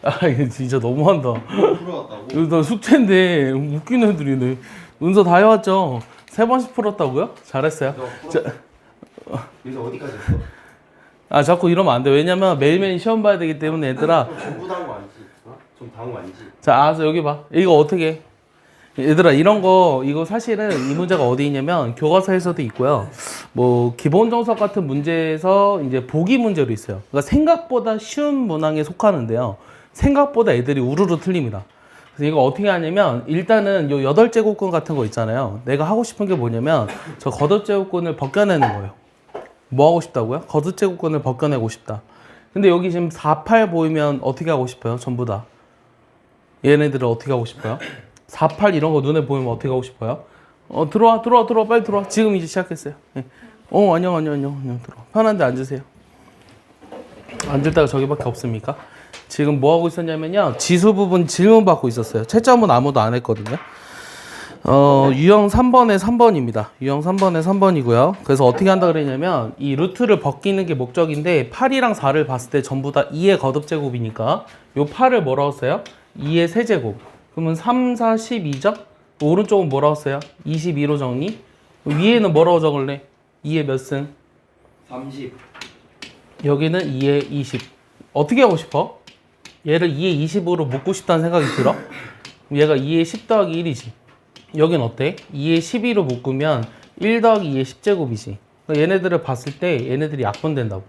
아, 이거 진짜 너무한다. 풀어왔다고? 이거 나 숙제인데 웃기는 애들이네. 은서 다 해왔죠? 3번씩 풀었다고요? 잘했어요. 자, 여기서 어디까지 했어? 아 자꾸 이러면 안 돼. 왜냐면 매일매일 시험 봐야 되기 때문에 얘들아. 전부 다 한 거 아니지? 어? 좀 다 한 거 아니지? 자, 알았어. 여기 봐. 이거 어떻게 해? 얘들아, 이런 거, 이거 사실은 이 문제가 어디 있냐면 교과서에서도 있고요. 뭐, 기본 정석 같은 문제에서 이제 보기 문제로 있어요. 그러니까 생각보다 쉬운 문항에 속하는데요. 생각보다 애들이 우르르 틀립니다. 그래서 이거 어떻게 하냐면, 일단은 요 8제곱근 같은 거 있잖아요. 내가 하고 싶은 게 뭐냐면, 저 겉옷제곱근을 벗겨내는 거예요. 뭐 하고 싶다고요? 겉옷제곱근을 벗겨내고 싶다. 근데 여기 지금 4, 8 보이면 어떻게 하고 싶어요? 전부 다. 얘네들은 어떻게 하고 싶어요? 4, 8 이런 거 눈에 보이면 어떻게 하고 싶어요? 들어와, 빨리 들어와. 지금 이제 시작했어요. 예. 안녕, 들어와. 편한데 앉으세요. 앉을 데가 저기밖에 없습니까? 지금 뭐 하고 있었냐면요. 지수 부분 질문 받고 있었어요. 채점은 아무도 안 했거든요. 유형 3번에 3번입니다. 유형 3번에 3번이고요. 그래서 어떻게 한다 그랬냐면, 이 루트를 벗기는 게 목적인데, 8이랑 4를 봤을 때 전부 다 2의 거듭제곱이니까, 요 8을 뭐라고 써요? 2의 세제곱. 그러면 3, 4, 12죠? 오른쪽은 뭐라고 써요? 22로 정리. 위에는 뭐라고 적을래? 2의 몇 승? 30. 여기는 2의 20. 어떻게 하고 싶어? 얘를 2의 20으로 묶고 싶다는 생각이 들어? 얘가 2의 10 더하기 1이지. 여긴 어때? 2의 12로 묶으면 1 더하기 2의 10제곱이지. 그러니까 얘네들을 봤을 때 얘네들이 약분된다고.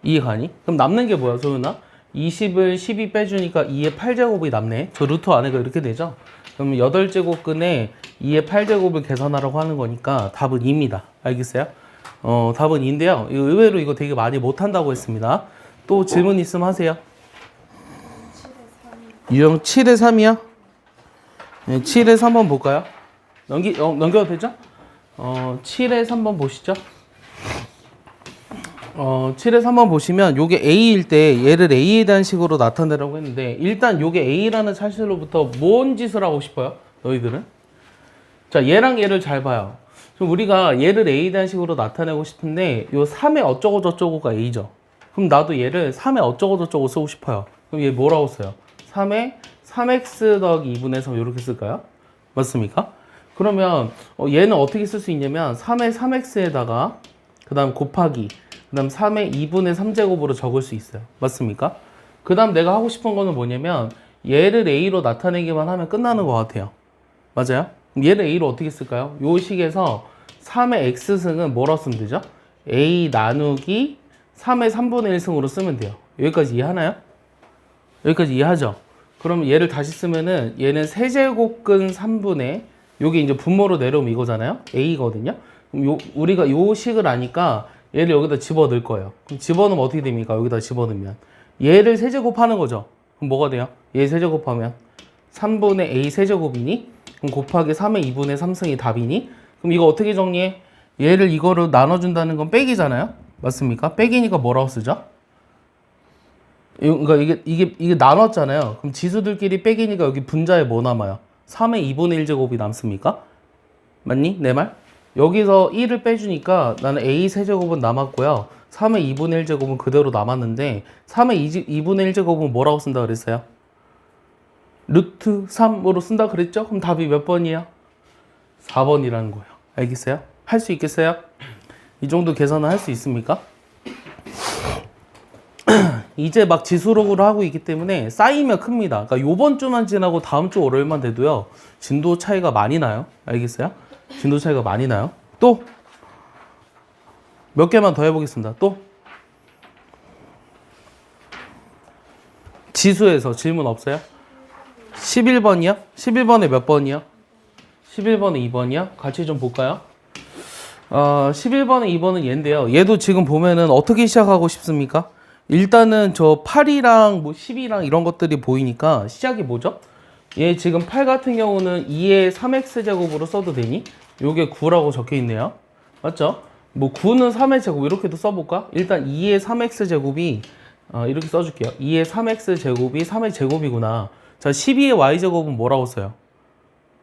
이해가니? 그럼 남는 게 뭐야, 소윤아? 20을 12 빼주니까 2의 8제곱이 남네. 저 루트 안에가 이렇게 되죠? 그러면 8제곱근에 2의 8제곱을 계산하라고 하는 거니까 답은 2입니다. 알겠어요? 답은 2인데요. 의외로 이거 되게 많이 못한다고 했습니다. 또 질문 있으면 하세요. 유형 7의 3이요? 네, 7의 3번 볼까요? 넘겨도 되죠? 7의 3번 보시죠. 7에 3번 보시면 요게 A일 때 얘를 A에 대한 식으로 나타내라고 했는데 일단 요게 A라는 사실로부터 뭔 짓을 하고 싶어요? 너희들은? 자, 얘랑 얘를 잘 봐요. 그럼 우리가 얘를 A에 대한 식으로 나타내고 싶은데 요 3의 어쩌고 저쩌고가 A죠. 그럼 나도 얘를 3의 어쩌고 저쩌고 쓰고 싶어요. 그럼 얘 뭐라고 써요? 3의 3x 더하기 2분의 3 이렇게 쓸까요? 맞습니까? 그러면 얘는 어떻게 쓸 수 있냐면 3의 3x에다가 그 다음 곱하기 그 다음 3의 2분의 3제곱으로 적을 수 있어요. 맞습니까? 그 다음 내가 하고 싶은 거는 뭐냐면 얘를 A로 나타내기만 하면 끝나는 것 같아요. 맞아요? 그럼 얘를 A로 어떻게 쓸까요? 요 식에서 3의 X승은 뭐라고 쓰면 되죠? A 나누기 3의 3분의 1승으로 쓰면 돼요. 여기까지 이해하나요? 여기까지 이해하죠? 그럼 얘를 다시 쓰면은 얘는 세제곱근 3분의 요게 이제 분모로 내려오면 이거잖아요? A거든요? 그럼 우리가 요 식을 아니까 얘를 여기다 집어넣을 거예요. 그럼 집어넣으면 어떻게 됩니까? 여기다 집어넣으면 얘를 세제곱하는 거죠. 그럼 뭐가 돼요? 얘 세제곱하면 3분의 A 세제곱이니? 그럼 곱하기 3의 2분의 3승이 답이니? 그럼 이거 어떻게 정리해? 얘를 이거로 나눠준다는 건 빼기잖아요? 맞습니까? 빼기니까 뭐라고 쓰죠? 그러니까 이게 나눴잖아요. 그럼 지수들끼리 빼기니까 여기 분자에 뭐 남아요? 3의 2분의 1제곱이 남습니까? 맞니? 내 말? 여기서 1을 빼주니까 나는 A 세제곱은 남았고요. 3의 2분의 1제곱은 그대로 남았는데 3의 2분의 1제곱은 뭐라고 쓴다 그랬어요? 루트 3으로 쓴다 그랬죠? 그럼 답이 몇 번이에요? 4번이라는 거예요. 알겠어요? 할 수 있겠어요? 이 정도 계산은 할 수 있습니까? 이제 막 지수록으로 하고 있기 때문에 쌓이면 큽니다. 그러니까 요번 주만 지나고 다음 주 월요일만 돼도요. 진도 차이가 많이 나요. 알겠어요? 진도 차이가 많이 나요. 또 몇 개만 더 해보겠습니다. 또 지수에서 질문 없어요? 11번이요? 11번에 몇 번이요? 11번에 2번이요? 같이 좀 볼까요? 11번에 2번은 얘인데요. 얘도 지금 보면은 어떻게 시작하고 싶습니까? 일단은 저 8이랑 뭐 10이랑 이런 것들이 보이니까 시작이 뭐죠? 얘 지금 8 같은 경우는 2의 3x제곱으로 써도 되니? 요게 9라고 적혀 있네요. 맞죠? 뭐 9는 3의 제곱 이렇게도 써볼까? 일단 2의 3x제곱이 이렇게 써줄게요. 2의 3x제곱이 3의 제곱이구나. 자, 12의 y제곱은 뭐라고 써요?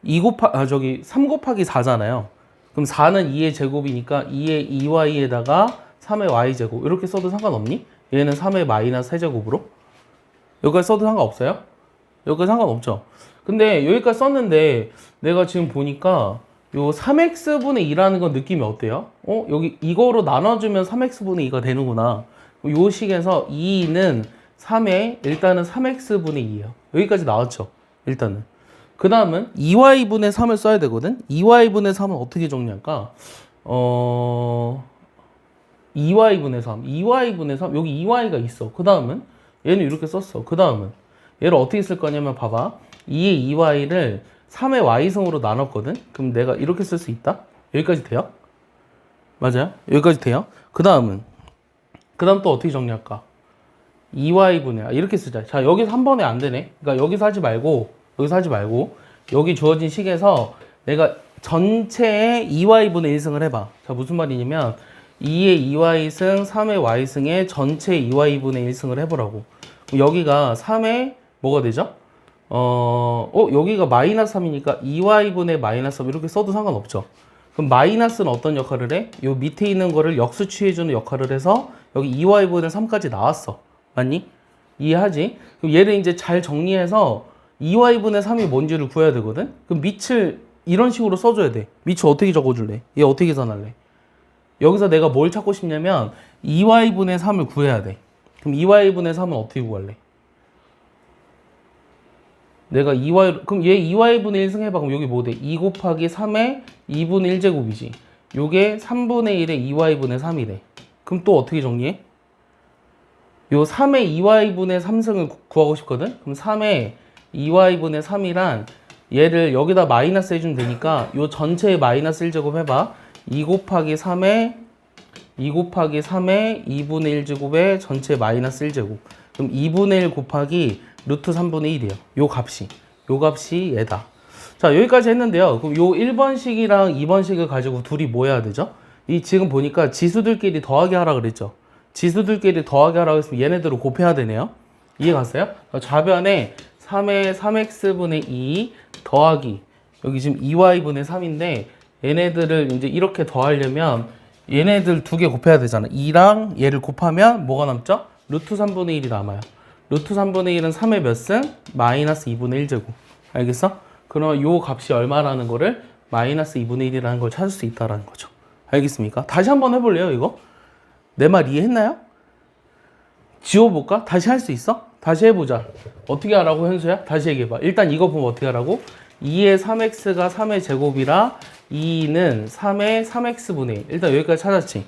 3 곱하기 4잖아요. 그럼 4는 2의 제곱이니까 2의 2y에다가 3의 y제곱 이렇게 써도 상관없니? 얘는 3의 마이너스 세제곱으로. 여기까지 써도 상관없어요? 여기까지 상관없죠. 근데 여기까지 썼는데 내가 지금 보니까 요 3x분의 2라는 건 느낌이 어때요? 여기 이거로 나눠주면 3x분의 2가 되는구나. 요 식에서 2는 3에 일단은 3x분의 2예요. 여기까지 나왔죠. 일단은. 그 다음은 2y분의 3을 써야 되거든. 2y분의 3은 어떻게 정리할까? 2y분의 3. 2y분의 3. 여기 2y가 있어. 그 다음은 얘는 이렇게 썼어. 그 다음은 얘를 어떻게 쓸 거냐면 봐봐. 2의 2y를 3의 y승으로 나눴거든. 그럼 내가 이렇게 쓸 수 있다. 여기까지 돼요? 맞아요? 여기까지 돼요? 그 다음 또 어떻게 정리할까? 2y분의 이렇게 쓰자. 자, 여기서 한 번에 안 되네. 그러니까 여기서 하지 말고 여기 주어진 식에서 내가 전체의 2y분의 1승을 해봐. 자, 무슨 말이냐면 2의 2y승, 3의 y승의 전체 2y분의 1승을 해보라고. 그럼 여기가 3의 뭐가 되죠? 여기가 마이너스 3이니까 2y분의 마이너스 3 이렇게 써도 상관없죠. 그럼 마이너스는 어떤 역할을 해? 요 밑에 있는 거를 역수 취해주는 역할을 해서 여기 2y분의 3까지 나왔어. 맞니? 이해하지? 그럼 얘를 이제 잘 정리해서 2y분의 3이 뭔지를 구해야 되거든? 그럼 밑을 이런 식으로 써줘야 돼. 밑을 어떻게 적어줄래? 얘 어떻게 계산할래? 여기서 내가 뭘 찾고 싶냐면 2y분의 3을 구해야 돼. 그럼 2y분의 3은 어떻게 구할래? 내가 2y, 그럼 얘 2y분의 1승 해봐. 그럼 여기 뭐 돼? 2 곱하기 3의 2분의 1제곱이지. 요게 3분의 1의 2y분의 3이래. 그럼 또 어떻게 정리해? 요 3의 2y분의 3승을 구하고 싶거든? 그럼 3의 2y분의 3이란 얘를 여기다 마이너스 해주면 되니까 요 전체의 마이너스 1제곱 해봐. 2 곱하기 3의 2분의 1제곱의 전체 마이너스 1제곱. 그럼 2분의 1 곱하기 루트 3분의 1이에요. 요 값이 얘다. 자, 여기까지 했는데요. 그럼 요 1번식이랑 2번식을 가지고 둘이 뭐 해야 되죠? 이 지금 보니까 지수들끼리 더하기 하라 그랬죠? 지수들끼리 더하기 하라고 했으면 얘네들을 곱해야 되네요. 이해 갔어요? 좌변에 3의 3x분의 2 더하기 여기 지금 2y분의 3인데 얘네들을 이제 이렇게 더하려면 얘네들 두 개 곱해야 되잖아. 2랑 얘를 곱하면 뭐가 남죠? 루트 3분의 1이 남아요. 루트 3분의 1은 3의 몇 승? 마이너스 2분의 1제곱. 알겠어? 그러면 요 값이 얼마라는 거를 마이너스 2분의 1이라는 걸 찾을 수 있다라는 거죠. 알겠습니까? 다시 한번 해볼래요, 이거? 내 말 이해했나요? 지워볼까? 다시 할 수 있어? 다시 해보자. 어떻게 하라고, 현수야? 다시 얘기해봐. 일단 이거 보면 어떻게 하라고? 2의 3x가 3의 제곱이라 2는 3의 3x분의 1. 일단 여기까지 찾았지.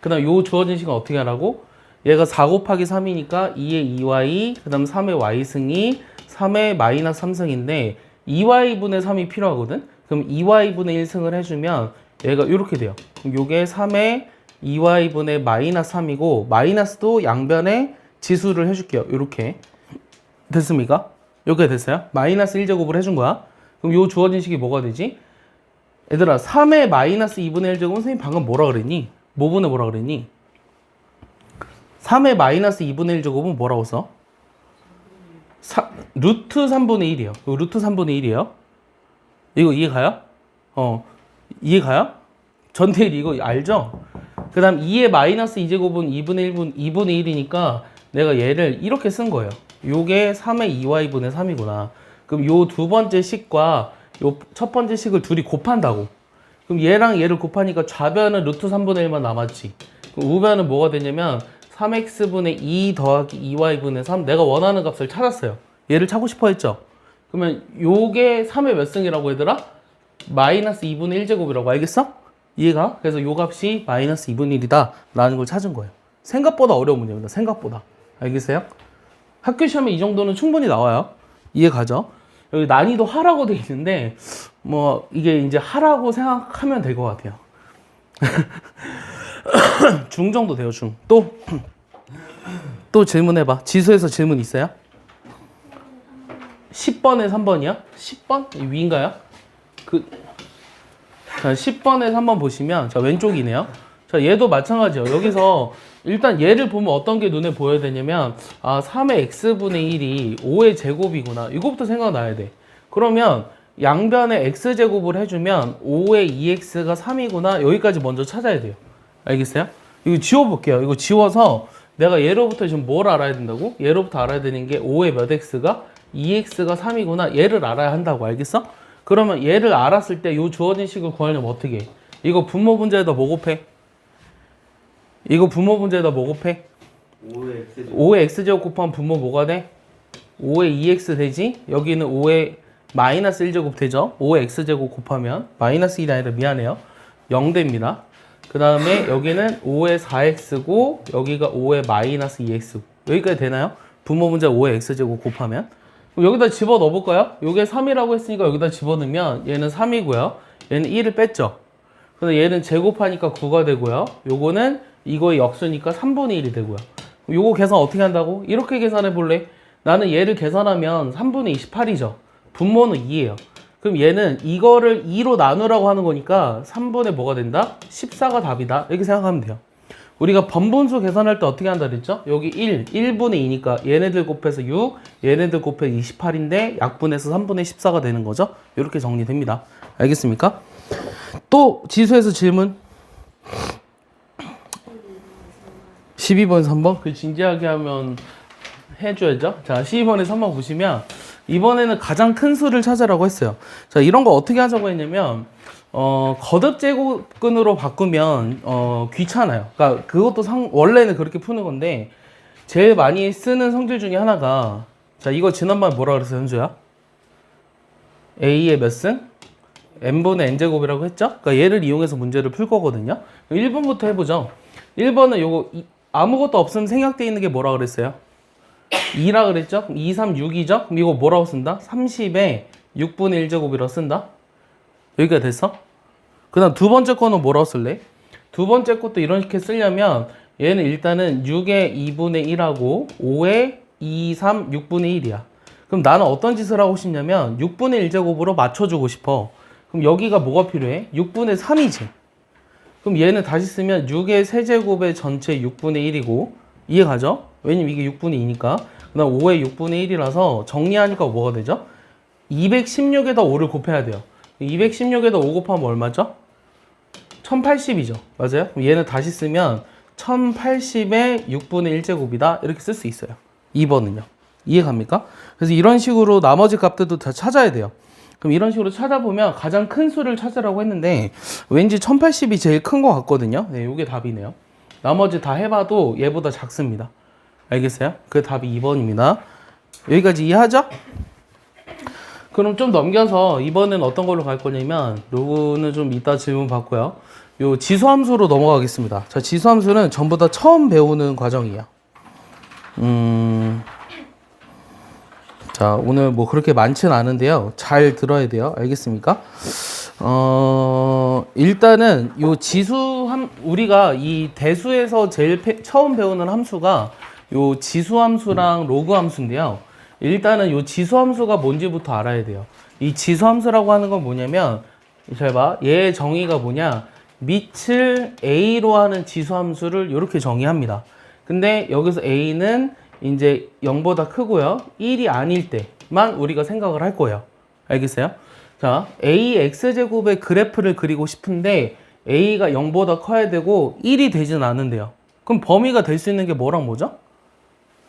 그 다음 요 주어진 식은 어떻게 하라고? 얘가 4 곱하기 3이니까 2의 2y, 그 다음 3의 y승이 3의 마이너스 3승인데 2y분의 3이 필요하거든? 그럼 2y분의 1승을 해주면 얘가 이렇게 돼요. 그럼 요게 3의 2y분의 마이너스 3이고 마이너스도 양변에 지수를 해줄게요. 이렇게 됐습니까? 이렇게 됐어요? 마이너스 1제곱을 해준 거야. 그럼 요 주어진 식이 뭐가 되지? 얘들아 3의 마이너스 2분의 1제곱은 선생님 방금 뭐라 그랬니? 뭐분의 뭐라 그랬니? 3의 마이너스 2분의 1제곱은 뭐라고 써? 루트 3분의 1이에요. 루트 3분의 1이에요. 이거 이해가요? 이해가요? 전태일 이거 알죠? 그 다음 2의 마이너스 2제곱은 2분의 1이니까 내가 얘를 이렇게 쓴 거예요. 요게 3의 2y분의 3이구나. 그럼 요 두 번째 식과 요 첫 번째 식을 둘이 곱한다고. 그럼 얘랑 얘를 곱하니까 좌변은 루트 3분의 1만 남았지. 그럼 우변은 뭐가 되냐면 3x분의 2 더하기 2y분의 3. 내가 원하는 값을 찾았어요. 얘를 찾고 싶어 했죠? 그러면 요게 3의 몇 승이라고 얘들아? 마이너스 2분의 1제곱이라고 알겠어? 이해가? 그래서 요 값이 마이너스 2분의 1이다 라는 걸 찾은 거예요. 생각보다 어려운 문제입니다. 생각보다. 알겠어요? 학교 시험에 이 정도는 충분히 나와요. 이해가죠? 여기 난이도 하라고 돼 있는데 뭐 이게 이제 하라고 생각하면 될 것 같아요. 중 정도 돼요. 중. 또 질문해봐. 지수에서 질문 있어요? 10번에 3번이야? 10번? 위인가요? 자, 10번에서 한번 보시면 자 왼쪽이네요. 자 얘도 마찬가지예요. 여기서 일단 얘를 보면 어떤 게 눈에 보여야 되냐면 3의 x분의 1이 5의 제곱이구나. 이거부터 생각나야 돼. 그러면 양변에 x제곱을 해주면 5의 2x가 3이구나. 여기까지 먼저 찾아야 돼요. 알겠어요? 이거 지워볼게요. 이거 지워서 내가 얘로부터 지금 뭘 알아야 된다고? 얘로부터 알아야 되는 게 5의 몇 x가 2x가 3이구나. 얘를 알아야 한다고. 알겠어? 그러면 얘를 알았을 때 요 주어진 식을 구하려면 어떻게 해? 이거 분모 분자에다 뭐 곱해? 이거 분모 분자에다 뭐 곱해? 5의 x제곱 5의 x제곱 곱하면 분모 뭐가 돼? 5의 2x 되지? 여기는 5의 마이너스 1제곱 되죠? 5의 x제곱 곱하면 마이너스 1이 아니라 미안해요. 0 됩니다. 그 다음에 여기는 5의 4x고 여기가 5의 마이너스 2x. 여기까지 되나요? 분모 분자 5의 x제곱 곱하면 그럼 여기다 집어 넣어볼까요? 요게 3이라고 했으니까 여기다 집어넣으면 얘는 3이고요. 얘는 1을 뺐죠. 근데 얘는 제곱하니까 9가 되고요. 요거는 이거의 역수니까 3분의 1이 되고요. 요거 계산 어떻게 한다고? 이렇게 계산해 볼래? 나는 얘를 계산하면 3분의 28이죠. 분모는 2예요. 그럼 얘는 이거를 2로 나누라고 하는 거니까 3분의 뭐가 된다? 14가 답이다. 이렇게 생각하면 돼요. 우리가 번분수 계산할 때 어떻게 한다 그랬죠? 여기 1분의 2니까 얘네들 곱해서 6, 얘네들 곱해서 28인데 약분해서 3분의 14가 되는 거죠. 이렇게 정리됩니다. 알겠습니까? 또 지수에서 질문. 12번, 3번. 그 진지하게 하면 해줘야죠. 자, 12번에 3번 보시면 이번에는 가장 큰 수를 찾으라고 했어요. 자, 이런 거 어떻게 하자고 했냐면 거듭 제곱근으로 바꾸면 귀찮아요. 그러니까 그것도 원래는 그렇게 푸는 건데 제일 많이 쓰는 성질 중에 하나가 자, 이거 지난번에 뭐라 그랬어요, 현주야? a의 몇 승? n분의 n제곱이라고 했죠? 그러니까 얘를 이용해서 문제를 풀 거거든요. 1번부터 해보죠. 1번은 요거 아무것도 없으면 생략되어 있는 게 뭐라 그랬어요? 2라 그랬죠? 2, 3, 6이죠? 그럼 이거 뭐라고 쓴다? 30에 6분의 1제곱이라고 쓴다? 여기가 됐어? 그 다음 두 번째 거는 뭐라고 쓸래? 두 번째 것도 이렇게 쓰려면 얘는 일단은 6의 2분의 1하고 5의 2, 3, 6분의 1이야. 그럼 나는 어떤 짓을 하고 싶냐면 6분의 1제곱으로 맞춰주고 싶어. 그럼 여기가 뭐가 필요해? 6분의 3이지. 그럼 얘는 다시 쓰면 6의 세제곱의 전체 6분의 1이고 이해가죠? 왜냐면 이게 6분의 2니까. 그 다음 5의 6분의 1이라서 정리하니까 뭐가 되죠? 216에다 5를 곱해야 돼요. 216에다 5 곱하면 얼마죠? 1080이죠. 맞아요? 그럼 얘는 다시 쓰면 1080의 6분의 1제곱이다. 이렇게 쓸 수 있어요. 2번은요. 이해갑니까? 그래서 이런 식으로 나머지 값들도 다 찾아야 돼요. 그럼 이런 식으로 찾아보면 가장 큰 수를 찾으라고 했는데 왠지 1080이 제일 큰 것 같거든요. 네, 이게 답이네요. 나머지 다 해봐도 얘보다 작습니다. 알겠어요? 그 답이 2번입니다. 여기까지 이해하죠? 그럼 좀 넘겨서 이번엔 어떤 걸로 갈 거냐면 요거는 좀 이따 질문 받고요. 요 지수함수로 넘어가겠습니다. 자, 지수함수는 전부 다 처음 배우는 과정이에요. 자, 오늘 뭐 그렇게 많지는 않은데요. 잘 들어야 돼요. 알겠습니까? 일단은 요 우리가 이 대수에서 제일 처음 배우는 함수가 요 지수함수랑 로그함수인데요. 일단은 요 지수함수가 뭔지부터 알아야 돼요. 이 지수함수라고 하는 건 뭐냐면, 잘 봐. 얘의 정의가 뭐냐? 밑을 a로 하는 지수함수를 이렇게 정의합니다. 근데 여기서 a는 이제 0보다 크고요. 1이 아닐 때만 우리가 생각을 할 거예요. 알겠어요? 자, ax제곱의 그래프를 그리고 싶은데 a가 0보다 커야 되고 1이 되진 않은데요. 그럼 범위가 될 수 있는 게 뭐랑 뭐죠?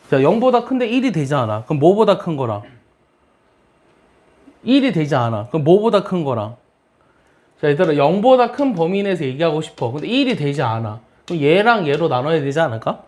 자, 0보다 큰데 1이 되지 않아. 그럼 뭐보다 큰 거랑? 1이 되지 않아. 그럼 뭐보다 큰 거랑? 자, 얘들아, 0보다 큰 범위 내에서 얘기하고 싶어. 근데 1이 되지 않아. 그럼 얘랑 얘로 나눠야 되지 않을까?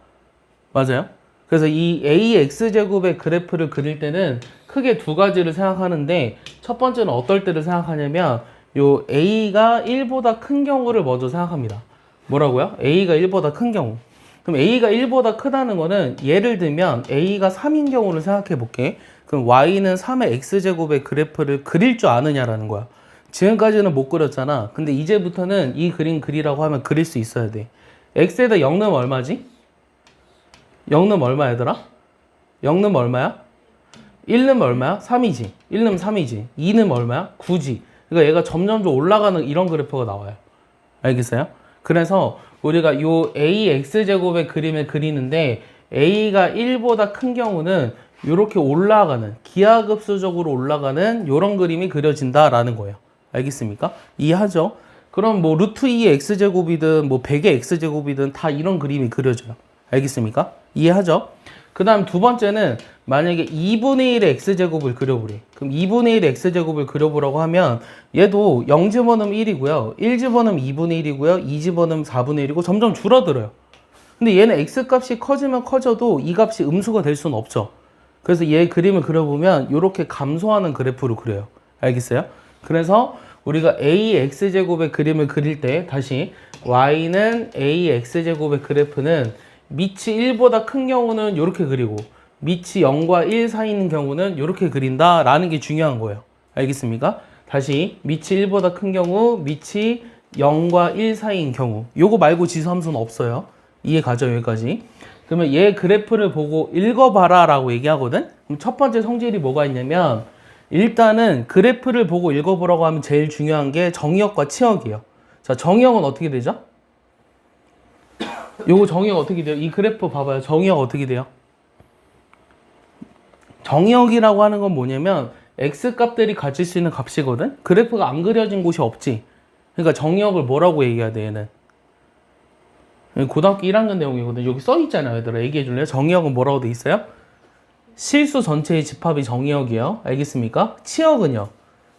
맞아요? 그래서 이 ax제곱의 그래프를 그릴 때는 크게 두 가지를 생각하는데 첫 번째는 어떨 때를 생각하냐면 요 a가 1보다 큰 경우를 먼저 생각합니다. 뭐라고요? a가 1보다 큰 경우. 그럼 a가 1보다 크다는 거는 예를 들면 a가 3인 경우를 생각해 볼게. 그럼 y는 3의 x제곱의 그래프를 그릴 줄 아느냐라는 거야. 지금까지는 못 그렸잖아. 근데 이제부터는 이 그림 그리라고 하면 그릴 수 있어야 돼. x에다 0 넣으면 얼마지? 0 넣으면 얼마 얘들아? 0 넣으면 얼마야? 1 넣으면 얼마야? 3이지. 1 넣으면 3이지. 2 넣으면 얼마야? 9지. 그러니까 얘가 점점 올라가는 이런 그래프가 나와요. 알겠어요? 그래서 우리가 요 ax제곱의 그림을 그리는데 a가 1보다 큰 경우는 이렇게 올라가는, 기하급수적으로 올라가는 이런 그림이 그려진다라는 거예요. 알겠습니까? 이해하죠? 그럼 뭐 루트 2의 x제곱이든 뭐 100의 x제곱이든 다 이런 그림이 그려져요. 알겠습니까? 이해하죠? 그 다음 두 번째는 만약에 2분의 1의 x제곱을 그려보래. 그럼 2분의 1의 x제곱을 그려보라고 하면 얘도 0 집어넣으면 1이고요. 1 집어넣으면 2분의 1이고요. 2 집어넣으면 4분의 1이고 점점 줄어들어요. 근데 얘는 x값이 커지면 커져도 이 값이 음수가 될 수는 없죠. 그래서 얘 그림을 그려보면 이렇게 감소하는 그래프로 그려요. 알겠어요? 그래서 우리가 ax제곱의 그림을 그릴 때 다시 y는 ax제곱의 그래프는 밑이 1보다 큰 경우는 이렇게 그리고 밑이 0과 1 사이 있는 경우는 이렇게 그린다라는 게 중요한 거예요. 알겠습니까? 다시 밑이 1보다 큰 경우, 밑이 0과 1 사이인 경우. 요거 말고 지수함수는 없어요. 이해 가죠? 여기까지. 그러면 얘 그래프를 보고 읽어봐라 라고 얘기하거든? 그럼 첫 번째 성질이 뭐가 있냐면 일단은 그래프를 보고 읽어보라고 하면 제일 중요한 게 정의역과 치역이에요. 자, 정의역은 어떻게 되죠? 요거 정의역 어떻게 돼요? 이 그래프 봐봐요. 정의역 어떻게 돼요? 정의역이라고 하는 건 뭐냐면 x값들이 가질 수 있는 값이거든? 그래프가 안 그려진 곳이 없지. 그러니까 정의역을 뭐라고 얘기해야 돼, 얘는? 고등학교 1학년 내용이거든. 여기 써 있잖아요, 얘들아. 얘기해 줄래요? 정의역은 뭐라고 돼 있어요? 실수 전체의 집합이 정의역이에요. 알겠습니까? 치역은요?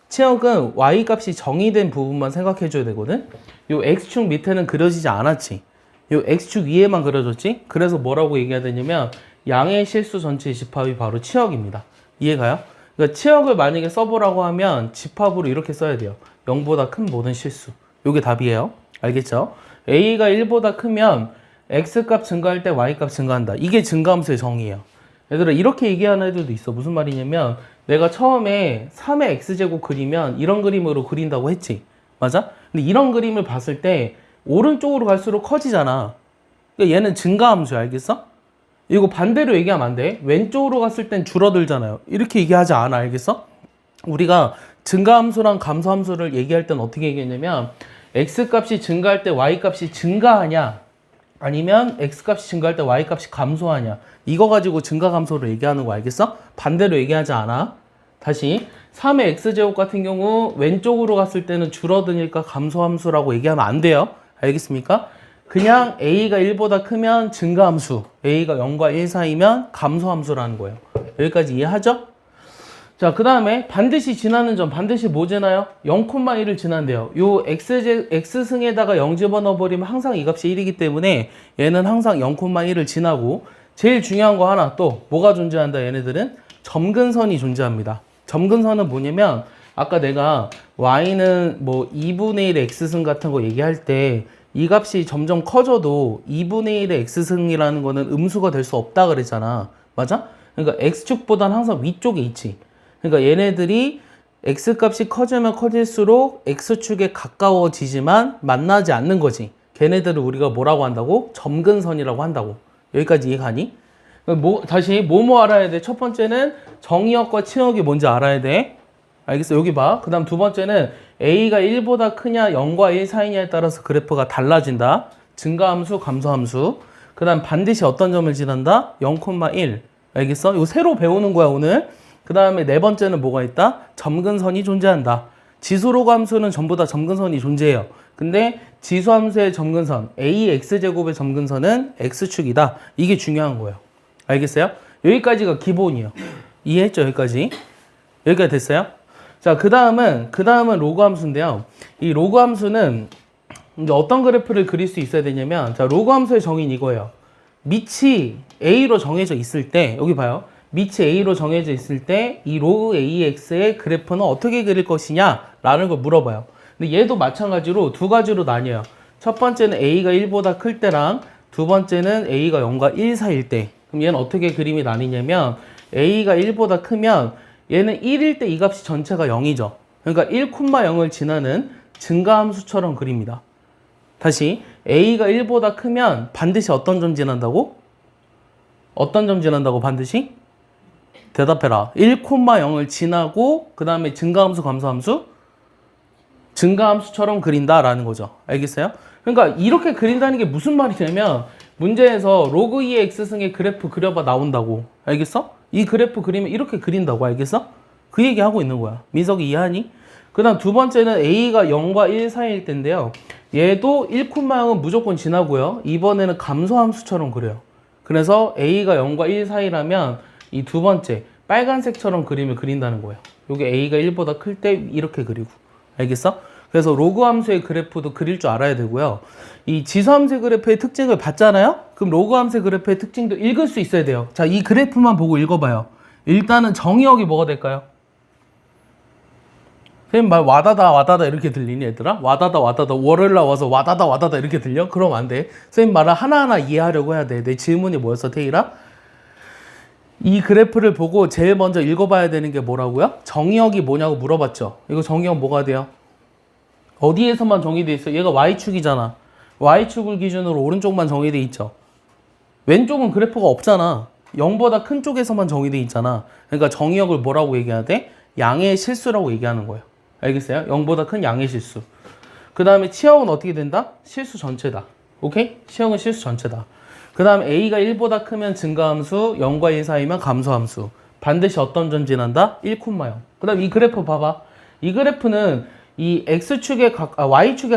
치역은 y값이 정의된 부분만 생각해 줘야 되거든? 요 x축 밑에는 그려지지 않았지. 요 x축 위에만 그려졌지? 그래서 뭐라고 얘기해야 되냐면 양의 실수 전체의 집합이 바로 치역입니다. 이해가요? 그러니까 치역을 만약에 써보라고 하면 집합으로 이렇게 써야 돼요. 0보다 큰 모든 실수. 요게 답이에요. 알겠죠? a가 1보다 크면 x값 증가할 때 y값 증가한다. 이게 증가함수의 정의예요. 얘들아 이렇게 얘기하는 애들도 있어. 무슨 말이냐면 내가 처음에 3의 x제곱 그리면 이런 그림으로 그린다고 했지. 맞아? 근데 이런 그림을 봤을 때 오른쪽으로 갈수록 커지잖아. 그러니까 얘는 증가함수야. 알겠어? 이거 반대로 얘기하면 안 돼. 왼쪽으로 갔을 땐 줄어들잖아요. 이렇게 얘기하지 않아. 알겠어? 우리가 증가함수랑 감소함수를 얘기할 땐 어떻게 얘기했냐면 x값이 증가할 때 y값이 증가하냐 아니면 x값이 증가할 때 y값이 감소하냐 이거 가지고 증가 감소를 얘기하는 거 알겠어? 반대로 얘기하지 않아. 다시 3의 x제곱 같은 경우 왼쪽으로 갔을 때는 줄어드니까 감소함수라고 얘기하면 안 돼요. 알겠습니까? 그냥 a가 1보다 크면 증가함수, a가 0과 1 사이면 감소함수라는 거예요. 여기까지 이해하죠? 자, 그 다음에 반드시 지나는 점, 반드시 뭐 지나요? 0,1을 지난대요. 요 x승에다가 0 집어넣어버리면 항상 이 값이 1이기 때문에 얘는 항상 0,1을 지나고 제일 중요한 거 하나 또 뭐가 존재한다 얘네들은? 점근선이 존재합니다. 점근선은 뭐냐면 아까 내가 y는 뭐 2분의 1의 x승 같은 거 얘기할 때 이 값이 점점 커져도 2분의 1의 x승이라는 거는 음수가 될 수 없다 그랬잖아. 맞아? 그러니까 x축보다는 항상 위쪽에 있지. 그러니까 얘네들이 x값이 커지면 커질수록 x축에 가까워지지만 만나지 않는 거지. 걔네들을 우리가 뭐라고 한다고? 점근선이라고 한다고. 여기까지 이해가니? 다시 뭐뭐 알아야 돼? 첫 번째는 정의역과 치역이 뭔지 알아야 돼. 알겠어? 여기 봐. 그 다음 두 번째는 a가 1보다 크냐 0과 1 사이냐에 따라서 그래프가 달라진다. 증가함수, 감소함수. 그 다음 반드시 어떤 점을 지난다? 0,1. 알겠어? 이거 새로 배우는 거야 오늘. 그 다음에 네 번째는 뭐가 있다? 점근선이 존재한다. 지수로그 함수는 전부 다 점근선이 존재해요. 근데 지수함수의 점근선, ax제곱의 점근선은 x축이다. 이게 중요한 거예요. 알겠어요? 여기까지가 기본이에요. 이해했죠? 여기까지 됐어요? 자, 그 다음은 로그 함수인데요. 이 로그 함수는 이제 어떤 그래프를 그릴 수 있어야 되냐면, 자, 로그 함수의 정의는 이거예요. 밑이 a로 정해져 있을 때, 여기 봐요. 밑이 a로 정해져 있을 때 이 로그 ax의 그래프는 어떻게 그릴 것이냐 라는 걸 물어봐요. 근데 얘도 마찬가지로 두 가지로 나뉘어요. 첫 번째는 a가 1보다 클 때랑 두 번째는 a가 0과 1 사이일 때. 그럼 얘는 어떻게 그림이 나뉘냐면 a가 1보다 크면 얘는 1일 때 이 값이 전체가 0이죠. 그러니까 1,0을 지나는 증가함수처럼 그립니다. 다시 a가 1보다 크면 반드시 어떤 점 지난다고? 어떤 점 지난다고 반드시? 대답해라. 1,0을 지나고 그 다음에 증가함수, 감소함수? 증가함수처럼 그린다라는 거죠. 알겠어요? 그러니까 이렇게 그린다는 게 무슨 말이냐면 문제에서 로그 2의 x승의 그래프 그려봐 나온다고. 알겠어? 이 그래프 그리면 이렇게 그린다고. 알겠어? 그 얘기하고 있는 거야. 민석이 이해하니? 그 다음 두 번째는 a가 0과 1 사이일 텐데요. 얘도 1,0은 무조건 지나고요. 이번에는 감소함수처럼 그려요. 그래서 A가 0과 1 사이라면 이 두 번째 빨간색처럼 그림을 그린다는 거예요. 요게 A가 1보다 클 때 이렇게 그리고. 알겠어? 그래서 로그 함수의 그래프도 그릴 줄 알아야 되고요. 이 지수함수의 그래프의 특징을 봤잖아요? 그럼 로그 함수의 그래프의 특징도 읽을 수 있어야 돼요. 자, 이 그래프만 보고 읽어봐요. 일단은 정의역이 뭐가 될까요? 선생님 말 와다다 이렇게 들리니 얘들아? 와다다 월요일날 와서 와다다 이렇게 들려? 그럼 안 돼. 선생님 말을 하나하나 이해하려고 해야 돼. 내 질문이 뭐였어, 태일아? 이 그래프를 보고 제일 먼저 읽어봐야 되는 게 뭐라고요? 정의역이 뭐냐고 물어봤죠. 이거 정의역 뭐가 돼요? 어디에서만 정의돼 있어? 얘가 Y축이잖아. Y축을 기준으로 오른쪽만 정의돼 있죠. 왼쪽은 그래프가 없잖아. 0보다 큰 쪽에서만 정의돼 있잖아. 그러니까 정의역을 뭐라고 얘기해야 돼? 양의 실수라고 얘기하는 거예요. 알겠어요? 0보다 큰 양의 실수. 그 다음에 치역은 어떻게 된다? 실수 전체다. 오케이? 치역은 실수 전체다. 그 다음에 A가 1보다 크면 증가함수, 0과 1 사이면 감소함수. 반드시 어떤 전진한다? 1, 0. 그 다음 이 그래프 봐봐. 이 그래프는 이 Y축에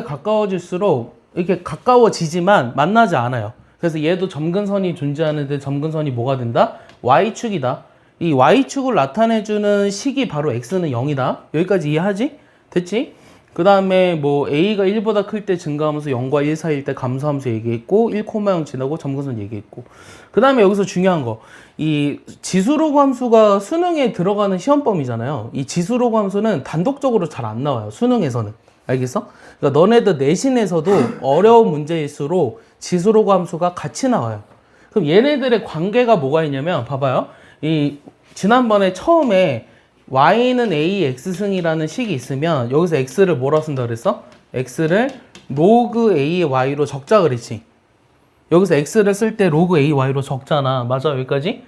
가까워질수록 이렇게 가까워지지만 만나지 않아요. 그래서 얘도 점근선이 존재하는데 점근선이 뭐가 된다? Y축이다. 이 Y축을 나타내주는 식이 바로 X는 0이다. 여기까지 이해하지? 됐지? 그 다음에 뭐 A가 1보다 클 때 증가하면서 0과 1 사이일 때 감소함수 얘기했고 1,0 지나고 점근선 얘기했고 그 다음에 여기서 중요한 거 이 지수로그 함수가 수능에 들어가는 시험범위잖아요. 이 지수로그 함수는 단독적으로 잘 안 나와요. 수능에서는. 알겠어? 그러니까 너네들 내신에서도 어려운 문제일수록 지수로그 함수가 같이 나와요. 그럼 얘네들의 관계가 뭐가 있냐면 봐봐요. 이 지난번에 처음에 y는 a x승이라는 식이 있으면 여기서 x를 뭐라 쓴다 그랬어? x를 로그 a의 y로 적자 그랬지. 여기서 x를 쓸 때 로그 a y로 적잖아. 맞아? 여기까지?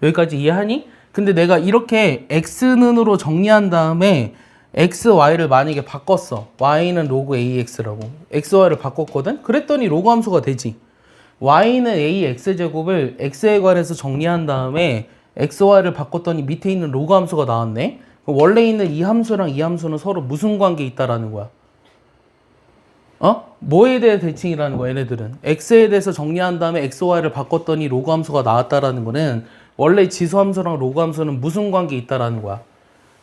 여기까지 이해하니? 근데 내가 이렇게 x는으로 정리한 다음에 x, y를 만약에 바꿨어. y는 로그 ax라고. x, y를 바꿨거든? 그랬더니 로그 함수가 되지. y는 a x제곱을 x에 관해서 정리한 다음에 x, y를 바꿨더니 밑에 있는 로그 함수가 나왔네. 원래 있는 이 함수랑 이 함수는 서로 무슨 관계에 있다라는 거야? 뭐에 대해 대칭이라는 거야, 얘네들은. x에 대해서 정리한 다음에 x, y를 바꿨더니 로그 함수가 나왔다라는 거는 원래 지수 함수랑 로그 함수는 무슨 관계에 있다라는 거야?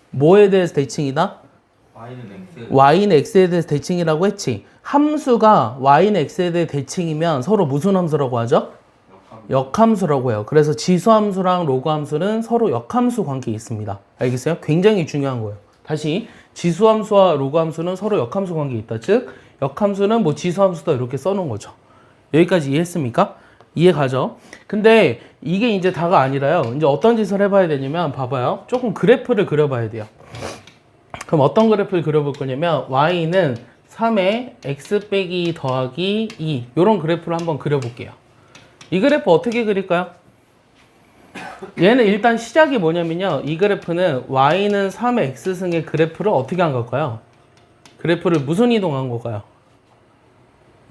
뭐에 대해서 대칭이다? y는 x에 대해서 대칭이라고 했지. 함수가 y는 x에 대해 대칭이면 서로 무슨 함수라고 하죠? 역함수라고 해요. 그래서 지수함수랑 로그함수는 서로 역함수 관계에 있습니다. 알겠어요? 굉장히 중요한 거예요. 다시 지수함수와 로그함수는 서로 역함수 관계에 있다. 즉 역함수는 뭐 지수함수다 이렇게 써놓은 거죠. 여기까지 이해했습니까? 이해 가죠? 근데 이게 이제 다가 아니라요. 이제 어떤 짓을 해봐야 되냐면 봐봐요. 조금 그래프를 그려봐야 돼요. 그럼 어떤 그래프를 그려볼 거냐면 y는 3에 x 빼기 더하기 2 이런 그래프를 한번 그려볼게요. 이 그래프 어떻게 그릴까요? 얘는 일단 시작이 뭐냐면요. 이 그래프는 y는 3의 x승의 그래프를 어떻게 한 걸까요? 그래프를 무슨 이동한 걸까요?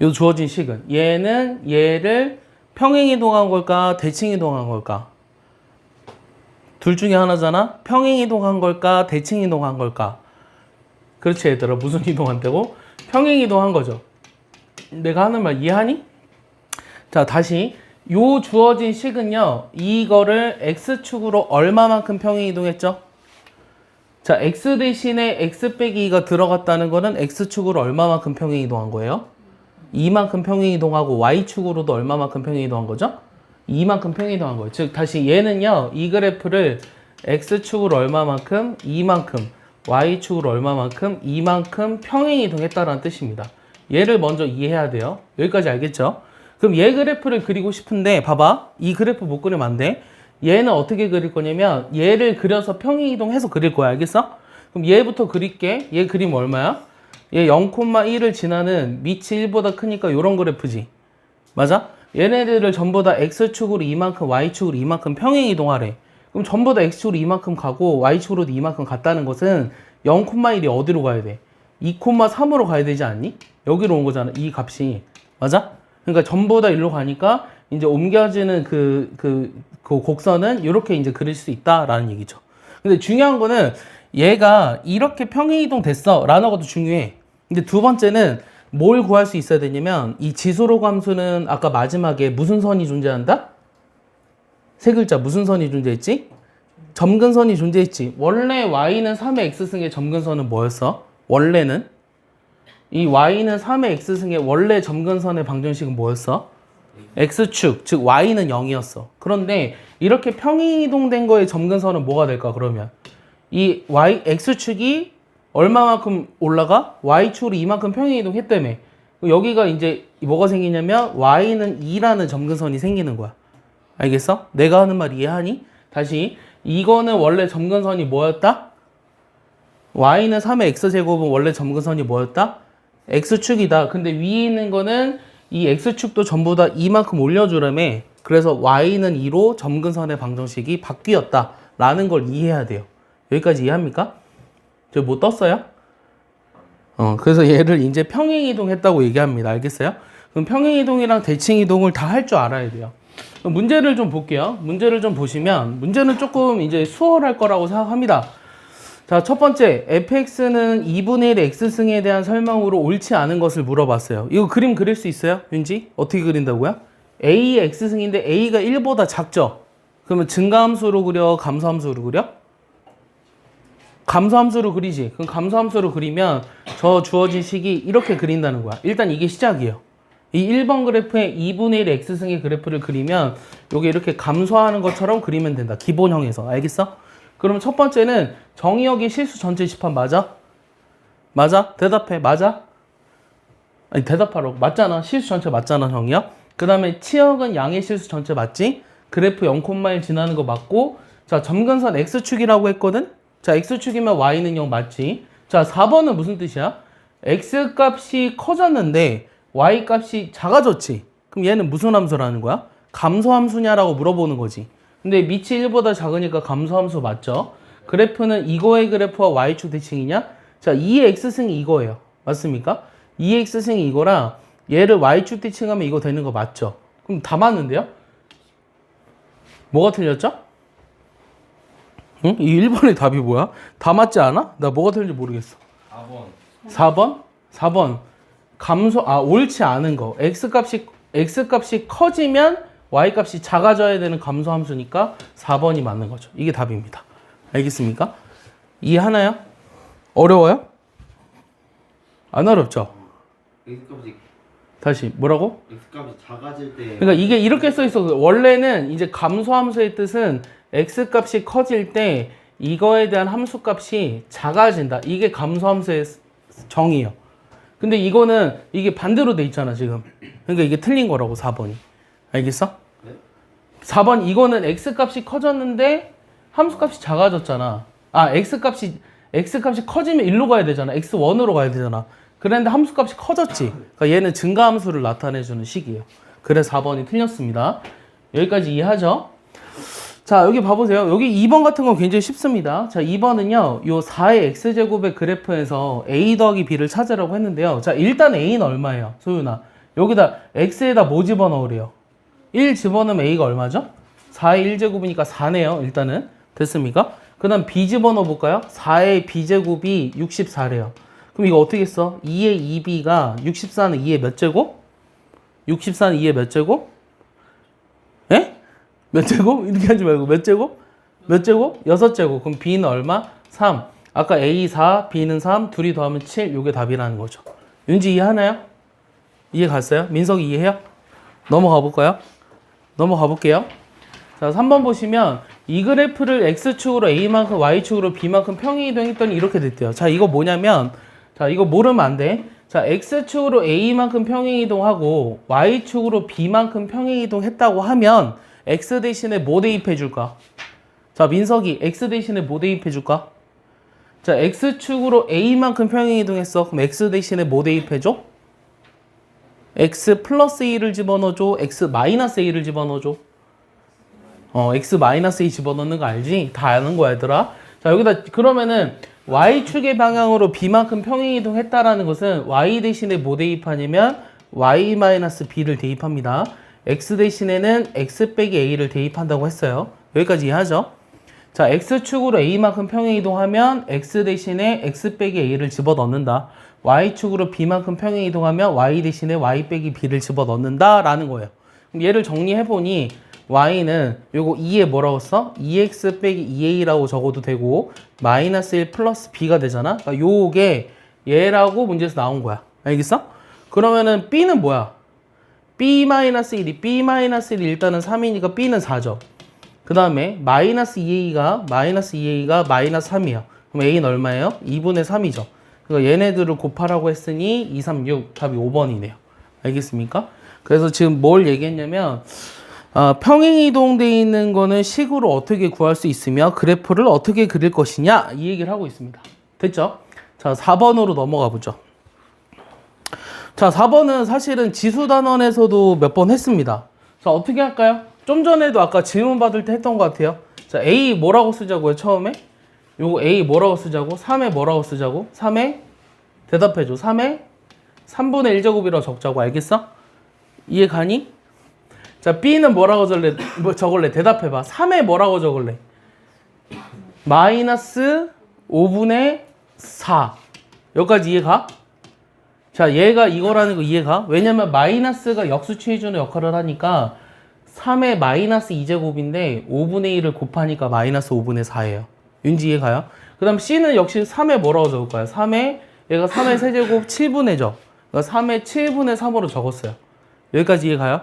요 주어진 식은 얘는 얘를 평행 이동한 걸까? 대칭 이동한 걸까? 둘 중에 하나잖아. 평행 이동한 걸까? 대칭 이동한 걸까? 그렇지 얘들아. 무슨 이동한다고? 평행 이동한 거죠. 내가 하는 말 이해하니? 자 다시 요 주어진 식은요. 이거를 x축으로 얼마만큼 평행 이동했죠? 자 x 대신에 x 빼기 2가 들어갔다는 거는 x축으로 얼마만큼 평행 이동한 거예요? 2만큼 평행 이동하고 y축으로도 얼마만큼 평행 이동한 거죠? 2만큼 평행 이동한 거예요. 즉 다시 얘는요. 이 그래프를 x축으로 얼마만큼? 2만큼 y축으로 얼마만큼? 2만큼 평행 이동했다라는 뜻입니다. 얘를 먼저 이해해야 돼요. 여기까지 알겠죠? 그럼 얘 그래프를 그리고 싶은데 봐봐. 이 그래프 못 그리면 안 돼. 얘는 어떻게 그릴 거냐면 얘를 그려서 평행 이동해서 그릴 거야. 알겠어? 그럼 얘부터 그릴게. 얘 그림 얼마야? 얘 0,1을 지나는 밑이 1보다 크니까 이런 그래프지. 맞아? 얘네들을 전부 다 x축으로 이만큼 y축으로 이만큼 평행 이동하래. 그럼 전부 다 x축으로 이만큼 가고 y축으로도 이만큼 갔다는 것은 0,1이 어디로 가야 돼? 2,3으로 가야 되지 않니? 여기로 온 거잖아. 이 값이. 맞아? 그러니까 전부 다 일로 가니까 이제 옮겨지는 그 곡선은 이렇게 이제 그릴 수 있다라는 얘기죠. 근데 중요한 거는 얘가 이렇게 평행 이동 됐어 라는 것도 중요해. 근데 두 번째는 뭘 구할 수 있어야 되냐면 이 지수로그 함수는 아까 마지막에 무슨 선이 존재한다? 세 글자 무슨 선이 존재했지? 점근선이 존재했지. 원래 y는 3의 x승의 점근선은 뭐였어? 원래는 이 y는 3의 x승의 원래 점근선의 방정식은 뭐였어? x축, 즉 y는 0이었어. 그런데 이렇게 평행이동된 거의 점근선은 뭐가 될까 그러면? 이 x축이 얼마만큼 올라가? y축으로 이만큼 평행이동했다며. 여기가 이제 뭐가 생기냐면 y는 2라는 점근선이 생기는 거야. 알겠어? 내가 하는 말 이해하니? 다시 이거는 원래 점근선이 뭐였다? y는 3의 x제곱은 원래 점근선이 뭐였다? x축이다. 근데 위에 있는 거는 이 x축도 전부 다 이만큼 올려주라며. 그래서 y는 2로 점근선의 방정식이 바뀌었다 라는 걸 이해해야 돼요. 여기까지 이해합니까? 저 뭐 떴어요? 그래서 얘를 이제 평행이동했다고 얘기합니다. 알겠어요? 그럼 평행이동이랑 대칭이동을 다 할 줄 알아야 돼요. 그럼 문제를 좀 볼게요. 문제를 좀 보시면 문제는 조금 이제 수월할 거라고 생각합니다. 자, 첫 번째 fx는 2분의 1 x승에 대한 설명으로 옳지 않은 것을 물어봤어요. 이거 그림 그릴 수 있어요? 윤지? 어떻게 그린다고요? a x승인데 a가 1보다 작죠? 그러면 증가함수로 그려? 감소함수로 그려? 감소함수로 그리지. 그럼 감소함수로 그리면 저 주어진 식이 이렇게 그린다는 거야. 일단 이게 시작이에요. 이 1번 그래프에 2분의 1 x승의 그래프를 그리면 요게 이렇게 감소하는 것처럼 그리면 된다. 기본형에서. 알겠어? 그럼 첫 번째는 정의역의 실수 전체 집합 맞아? 맞아? 대답해. 맞아? 아니 대답하라고. 맞잖아. 실수 전체 맞잖아. 정의역. 그 다음에 치역은 양의 실수 전체 맞지? 그래프 0,1 지나는 거 맞고, 자 점근선 x축이라고 했거든? 자 x축이면 y는 0 맞지? 자 4번은 무슨 뜻이야? x 값이 커졌는데 y 값이 작아졌지? 그럼 얘는 무슨 함수라는 거야? 감소함수냐라고 물어보는 거지. 근데 밑이 1보다 작으니까 감소함수 맞죠? 그래프는 이거의 그래프와 y축 대칭이냐? 자 2x승이 이거예요. 맞습니까? 2x승이 이거랑 얘를 y축 대칭하면 이거 되는 거 맞죠? 그럼 다 맞는데요? 뭐가 틀렸죠? 응? 이 1번의 답이 뭐야? 다 맞지 않아? 나 뭐가 틀린지 모르겠어. 4번? 4번. 옳지 않은 거. x값이 커지면 y값이 작아져야 되는 감소함수니까 4번이 맞는 거죠. 이게 답입니다. 알겠습니까? 이해하나요? 어려워요? 안 어렵죠? x값이 다시 뭐라고? x값이 작아질 때 그러니까 이게 이렇게 써 있어. 원래는 이제 감소함수의 뜻은 x값이 커질 때 이거에 대한 함수값이 작아진다. 이게 감소함수의 정의예요. 근데 이거는 이게 반대로 돼 있잖아 지금. 그러니까 이게 틀린 거라고 4번이. 알겠어? 네? 4번 이거는 x값이 커졌는데 함수값이 작아졌잖아. x값이 커지면 1로 가야 되잖아. x1으로 가야 되잖아. 그런데 함수값이 커졌지. 그러니까 얘는 증가함수를 나타내주는 식이에요. 그래서 4번이 틀렸습니다. 여기까지 이해하죠? 자, 여기 봐보세요. 여기 2번 같은 건 굉장히 쉽습니다. 자, 2번은요, 요 4의 x제곱의 그래프에서 a 더하기 b를 찾으라고 했는데요. 자, 일단 a는 얼마예요? 소윤아. 여기다 x에다 뭐 집어넣으래요? 1 집어넣으면 a가 얼마죠? 4의 1제곱이니까 4네요. 일단은. 됐습니까? 그 다음 b 집어넣어 볼까요? 4의 b제곱이 64래요. 그럼 이거 어떻게 써? 2의 2b가 64는 2의 몇 제곱? 64는 2의 몇 제곱? 에? 몇 제곱? 이렇게 하지 말고 몇 제곱? 몇 제곱? 6제곱. 그럼 b는 얼마? 3. 아까 a 4, b는 3, 둘이 더하면 7. 요게 답이라는 거죠. 윤지 이해하나요? 이해 갔어요? 민석이 이해해요? 넘어가 볼까요? 넘어가 볼게요. 자, 3번 보시면 이 그래프를 x축으로 a만큼 y축으로 b만큼 평행이동했더니 이렇게 됐대요. 자, 이거 뭐냐면, 자, 이거 모르면 안 돼. 자, x축으로 a만큼 평행이동하고 y축으로 b만큼 평행이동했다고 하면 x 대신에 뭐 대입해 줄까? 자, 민석이 x 대신에 뭐 대입해 줄까? 자, x축으로 a만큼 평행이동했어. 그럼 x 대신에 뭐 대입해 줘? x 플러스 a를 집어넣어줘? x 마이너스 a를 집어넣어줘? x 마이너스 a 집어넣는 거 알지? 다 아는 거야, 얘들아. 자, 여기다 그러면은 y축의 방향으로 b만큼 평행이동했다라는 것은 y 대신에 뭐 대입하냐면 y 마이너스 b를 대입합니다. x 대신에는 x 빼기 a를 대입한다고 했어요. 여기까지 이해하죠? 자, x축으로 a만큼 평행이동하면 x 대신에 x 빼기 a를 집어넣는다. y축으로 b만큼 평행이동하면 y 대신에 y 빼기 b를 집어넣는다 라는 거예요. 그럼 얘를 정리해보니 y는 요거 2에 뭐라고 써? 2x 빼기 2a라고 적어도 되고 마이너스 1 플러스 b가 되잖아. 그러니까 요게 얘라고 문제에서 나온 거야. 알겠어? 그러면은 b는 뭐야? b-1이 b-1이 일단은 3이니까 b는 4죠. 그 다음에 마이너스 2a가 마이너스 3이에요. 그럼 a는 얼마예요? 2분의 3이죠. 그러니까 얘네들을 곱하라고 했으니 2, 3, 6 답이 5번이네요. 알겠습니까? 그래서 지금 뭘 얘기했냐면 평행이동돼 있는 거는 식으로 어떻게 구할 수 있으며 그래프를 어떻게 그릴 것이냐 이 얘기를 하고 있습니다. 됐죠? 자, 4번으로 넘어가 보죠. 자, 4번은 사실은 지수단원에서도 몇 번 했습니다. 자, 어떻게 할까요? 좀 전에도 아까 질문 받을 때 했던 것 같아요. 자, A 뭐라고 쓰자고요, 처음에? 요거 A 뭐라고 쓰자고? 3에 뭐라고 쓰자고? 3에 대답해줘. 3에 3분의 1제곱이라고 적자고. 알겠어? 이해 가니? 자, B는 뭐라고 적을래? 대답해봐. 3에 뭐라고 적을래? 마이너스 5분의 4. 여기까지 이해가? 자, 얘가 이거라는 거 이해가? 왜냐면 마이너스가 역수취해주는 역할을 하니까 3의 마이너스 2제곱인데 5분의 1을 곱하니까 마이너스 5분의 4예요. 윤지 이해가요? 그 다음 C는 역시 3에 뭐라고 적을까요? 3에 얘가 3의 세제곱 7분의죠. 그러니까 3의 7분의 3으로 적었어요. 여기까지 이해가요?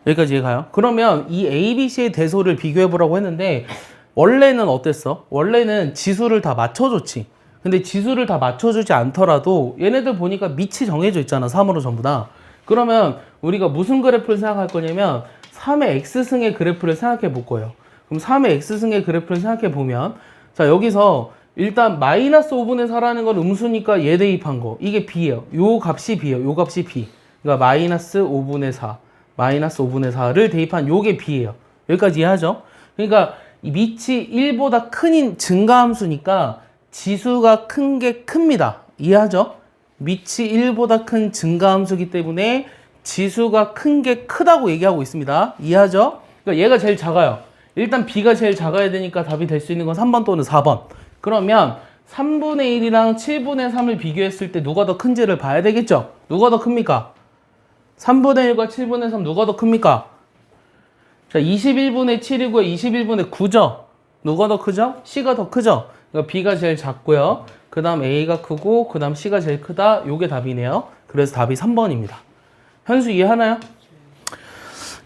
여기까지 이해가요? 그러면 이 A, B, C의 대소를 비교해보라고 했는데 원래는 어땠어? 원래는 지수를 다 맞춰줬지. 근데 지수를 다 맞춰주지 않더라도 얘네들 보니까 밑이 정해져 있잖아. 3으로 전부 다. 그러면 우리가 무슨 그래프를 생각할 거냐면 3의 X승의 그래프를 생각해 볼 거예요. 그럼 3의 X승의 그래프를 생각해 보면 자, 여기서 일단 마이너스 5분의 4라는 건 음수니까 얘 대입한 거. 이게 B예요. 요 값이 B예요. 요 값이 B. 그러니까 마이너스 5분의 4. 마이너스 5분의 4를 대입한 요게 B예요. 여기까지 이해하죠? 그러니까 이 밑이 1보다 큰 증가함수니까 지수가 큰 게 큽니다. 이해하죠? 밑이 1보다 큰 증가함수기 때문에 지수가 큰 게 크다고 얘기하고 있습니다. 이해하죠? 그러니까 얘가 제일 작아요. 일단 B가 제일 작아야 되니까 답이 될 수 있는 건 3번 또는 4번. 그러면 3분의 1이랑 7분의 3을 비교했을 때 누가 더 큰지를 봐야 되겠죠? 누가 더 큽니까? 3분의 1과 7분의 3 누가 더 큽니까? 자, 21분의 7이고요. 21분의 9죠? 누가 더 크죠? C가 더 크죠? 그러니까 B가 제일 작고요. 그 다음 A가 크고 그 다음 C가 제일 크다. 요게 답이네요. 그래서 답이 3번입니다. 현수 이해하나요?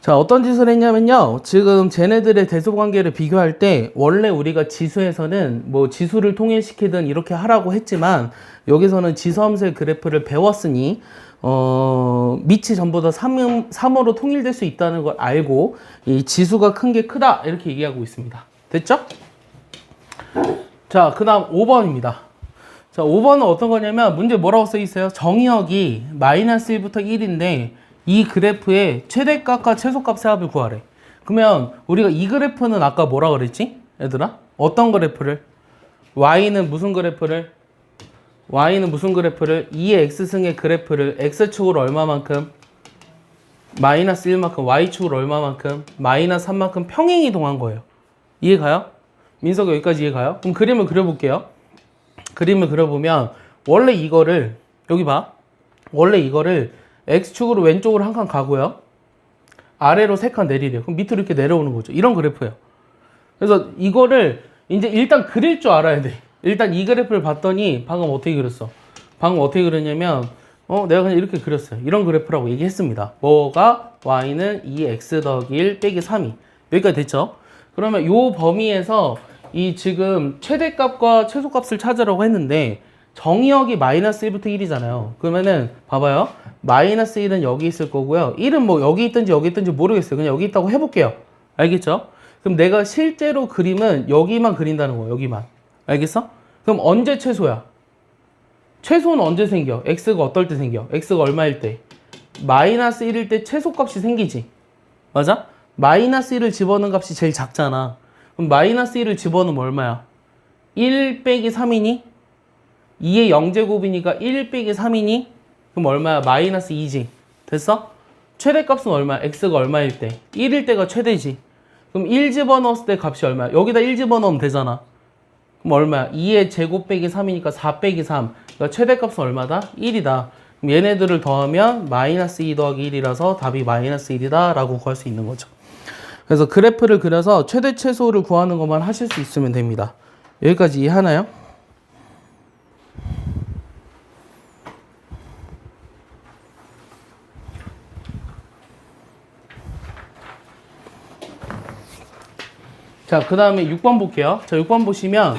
자, 어떤 짓을 했냐면요. 지금 쟤네들의 대소관계를 비교할 때 원래 우리가 지수에서는 뭐 지수를 통일시키든 이렇게 하라고 했지만 여기서는 지수함수의 그래프를 배웠으니 밑이 전부 다 3으로 통일될 수 있다는 걸 알고 이 지수가 큰 게 크다 이렇게 얘기하고 있습니다. 됐죠? 자, 그 다음 5번입니다. 자, 5번은 어떤 거냐면 문제 뭐라고 써 있어요? 정의역이 마이너스 1부터 1인데 이 그래프의 최대값과 최소값의 합을 구하래. 그러면 우리가 이 그래프는 아까 뭐라 그랬지? 얘들아? 어떤 그래프를? Y는 무슨 그래프를? 2의 X승의 그래프를 X축으로 얼마만큼? 마이너스 1만큼, Y축으로 얼마만큼? 마이너스 3만큼 평행이동한 거예요. 이해가요? 민석이 여기까지 이해가요? 그럼 그림을 그려볼게요. 그림을 그려보면 원래 이거를 여기 봐. 원래 이거를 X축으로 왼쪽으로 한 칸 가고요. 아래로 3칸 내리래요. 그럼 밑으로 이렇게 내려오는 거죠. 이런 그래프예요. 그래서 이거를 이제 일단 그릴 줄 알아야 돼. 일단 이 그래프를 봤더니 방금 어떻게 그렸어? 방금 어떻게 그렸냐면 내가 그냥 이렇게 그렸어요. 이런 그래프라고 얘기했습니다. 뭐가? Y는 2X 더하기 1 빼기 3이. 여기까지 됐죠? 그러면 요 범위에서 이 지금 최대값과 최소값을 찾으라고 했는데 정의역이 마이너스 1부터 1이잖아요. 그러면은 봐봐요. 마이너스 1은 여기 있을 거고요. 1은 뭐 여기 있든지 여기 있든지 모르겠어요. 그냥 여기 있다고 해볼게요. 알겠죠? 그럼 내가 실제로 그림은 여기만 그린다는 거예요. 여기만. 알겠어? 그럼 언제 최소야? 최소는 언제 생겨? X가 어떨 때 생겨? X가 얼마일 때? 마이너스 1일 때 최소값이 생기지. 맞아? 마이너스 1을 집어넣은 값이 제일 작잖아. 그럼 마이너스 1을 집어넣으면 얼마야? 1 빼기 3이니? 2의 0제곱이니까 1 빼기 3이니? 그럼 얼마야? 마이너스 2지. 됐어? 최대값은 얼마야? X가 얼마일 때? 1일 때가 최대지. 그럼 1 집어넣었을 때 값이 얼마야? 여기다 1 집어넣으면 되잖아. 그럼 얼마야? 2의 제곱 빼기 3이니까 4 빼기 3. 그러니까 최대값은 얼마다? 1이다. 그럼 얘네들을 더하면 마이너스 2 더하기 1이라서 답이 마이너스 1이다 라고 구할 수 있는 거죠. 그래서 그래프를 그려서 최대 최소를 구하는 것만 하실 수 있으면 됩니다. 여기까지 이해하나요? 자, 그 다음에 6번 볼게요. 자, 6번 보시면,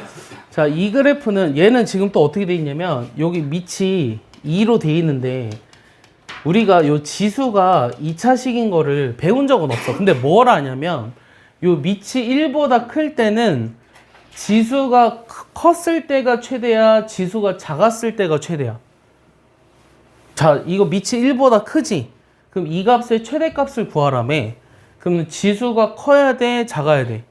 자, 이 그래프는, 얘는 지금 또 어떻게 돼 있냐면, 여기 밑이 2로 돼 있는데, 우리가 요 지수가 2차식인 거를 배운 적은 없어. 근데 뭘 아냐면, 요 밑이 1보다 클 때는 지수가 컸을 때가 최대야, 지수가 작았을 때가 최대야. 자, 이거 밑이 1보다 크지? 그럼 이 값의 최대값을 구하라며. 그럼 지수가 커야 돼, 작아야 돼?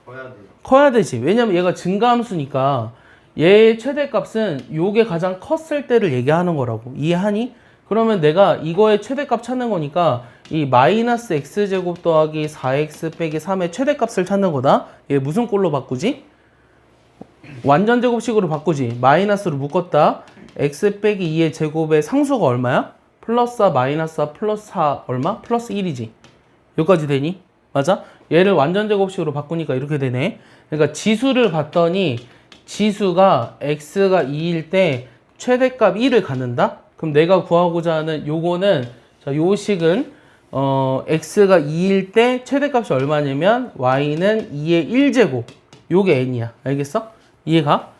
커야 돼요. 커야 되지. 왜냐면 얘가 증가함수니까 얘의 최대값은 요게 가장 컸을 때를 얘기하는 거라고. 이해하니? 그러면 내가 이거의 최대값 찾는 거니까 이 마이너스 x제곱 더하기 4x 빼기 3의 최대값을 찾는 거다. 얘 무슨 꼴로 바꾸지? 완전 제곱식으로 바꾸지. 마이너스로 묶었다. x 빼기 2의 제곱의 상수가 얼마야? 플러스 4 마이너스 4 플러스 4 얼마? 플러스 1이지. 여기까지 되니? 맞아? 얘를 완전 제곱식으로 바꾸니까 이렇게 되네. 그러니까 지수를 봤더니 지수가 x가 2일 때 최대값 1을 갖는다? 그럼 내가 구하고자 하는 요거는, 자, 요 식은 x가 2일 때 최대값이 얼마냐면 y는 2의 1제곱. 요게 n이야. 알겠어? 이해가?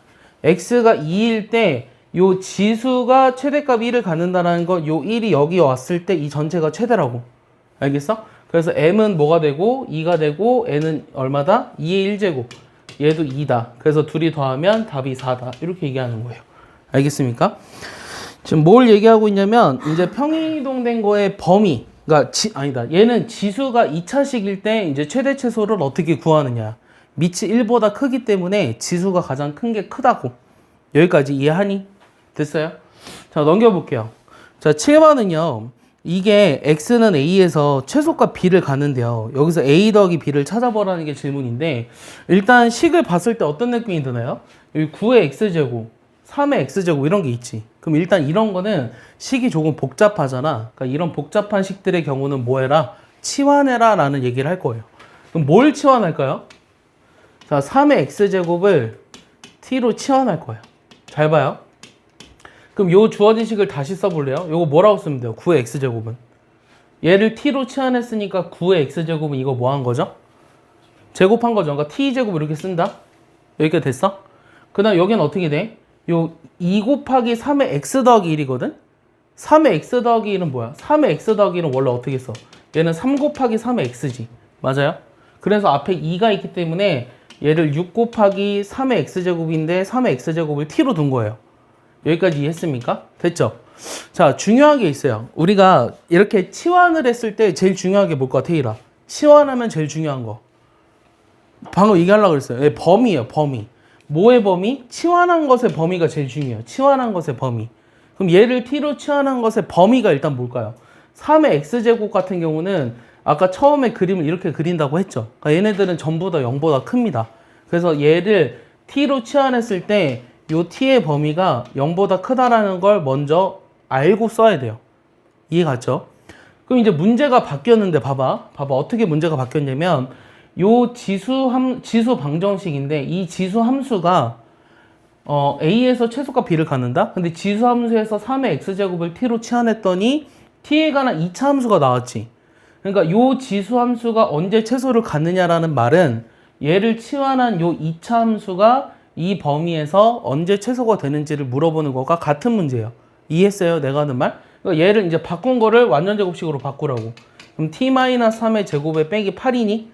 x가 2일 때 요 지수가 최대값 1을 갖는다는 건 요 1이 여기 왔을 때 이 전체가 최대라고. 알겠어? 그래서 m은 뭐가 되고 2가 되고 n은 얼마다? 2의 1제곱. 얘도 2다. 그래서 둘이 더하면 답이 4다. 이렇게 얘기하는 거예요. 알겠습니까? 지금 뭘 얘기하고 있냐면 이제 평이동된 거의 범위. 그러니까 아니다. 얘는 지수가 2차식일 때 이제 최대 최소를 어떻게 구하느냐. 밑이 1보다 크기 때문에 지수가 가장 큰 게 크다고. 여기까지 이해하니? 됐어요? 자, 넘겨볼게요. 자, 7번은요. 이게 x는 a에서 최소값 b를 가는데요. 여기서 a 더하기 b를 찾아보라는 게 질문인데 일단 식을 봤을 때 어떤 느낌이 드나요? 여기 9의 x제곱, 3의 x제곱 이런 게 있지. 그럼 일단 이런 거는 식이 조금 복잡하잖아. 그러니까 이런 복잡한 식들의 경우는 뭐 해라? 치환해라 라는 얘기를 할 거예요. 그럼 뭘 치환할까요? 자, 3의 x제곱을 t로 치환할 거예요. 잘 봐요. 그럼 요 주어진 식을 다시 써볼래요? 요거 뭐라고 쓰면 돼요? 9의 x제곱은. 얘를 t로 치환했으니까 9의 x제곱은 이거 뭐 한 거죠? 제곱한 거죠. 그러니까 t제곱 이렇게 쓴다. 여기까지 됐어? 그 다음 여기는 어떻게 돼? 요 2 곱하기 3의 x 더하기 1이거든? 3의 x 더하기 1은 뭐야? 3의 x 더하기 1은 원래 어떻게 써? 얘는 3 곱하기 3의 x지. 맞아요? 그래서 앞에 2가 있기 때문에 얘를 6 곱하기 3의 x제곱인데 3의 x제곱을 t로 둔 거예요. 여기까지 이해했습니까? 됐죠? 자, 중요한 게 있어요. 우리가 이렇게 치환을 했을 때 제일 중요한 게 뭘까, 테일아? 치환하면 제일 중요한 거. 방금 얘기하려고 그랬어요. 예, 범위예요, 범위. 뭐의 범위? 치환한 것의 범위가 제일 중요해요. 치환한 것의 범위. 그럼 얘를 t로 치환한 것의 범위가 일단 뭘까요? 3의 x제곱 같은 경우는 아까 처음에 그림을 이렇게 그린다고 했죠. 그러니까 얘네들은 전부 다 0보다 큽니다. 그래서 얘를 t로 치환했을 때 요 t의 범위가 0보다 크다라는 걸 먼저 알고 써야 돼요. 이해 갔죠? 그럼 이제 문제가 바뀌었는데 봐봐 어떻게 문제가 바뀌었냐면 요 지수 방정식인데 이 지수 함수가 a에서 최소값 b를 갖는다. 근데 지수 함수에서 3의 x제곱을 t로 치환했더니 t에 관한 2차 함수가 나왔지. 그러니까 요 지수 함수가 언제 최소를 갖느냐라는 말은 얘를 치환한 요 2차 함수가 이 범위에서 언제 최소가 되는지를 물어보는 것과 같은 문제예요. 이해했어요? 내가 하는 말? 그러니까 얘를 이제 바꾼 거를 완전 제곱식으로 바꾸라고. 그럼 t-3의 제곱에 빼기 8이니?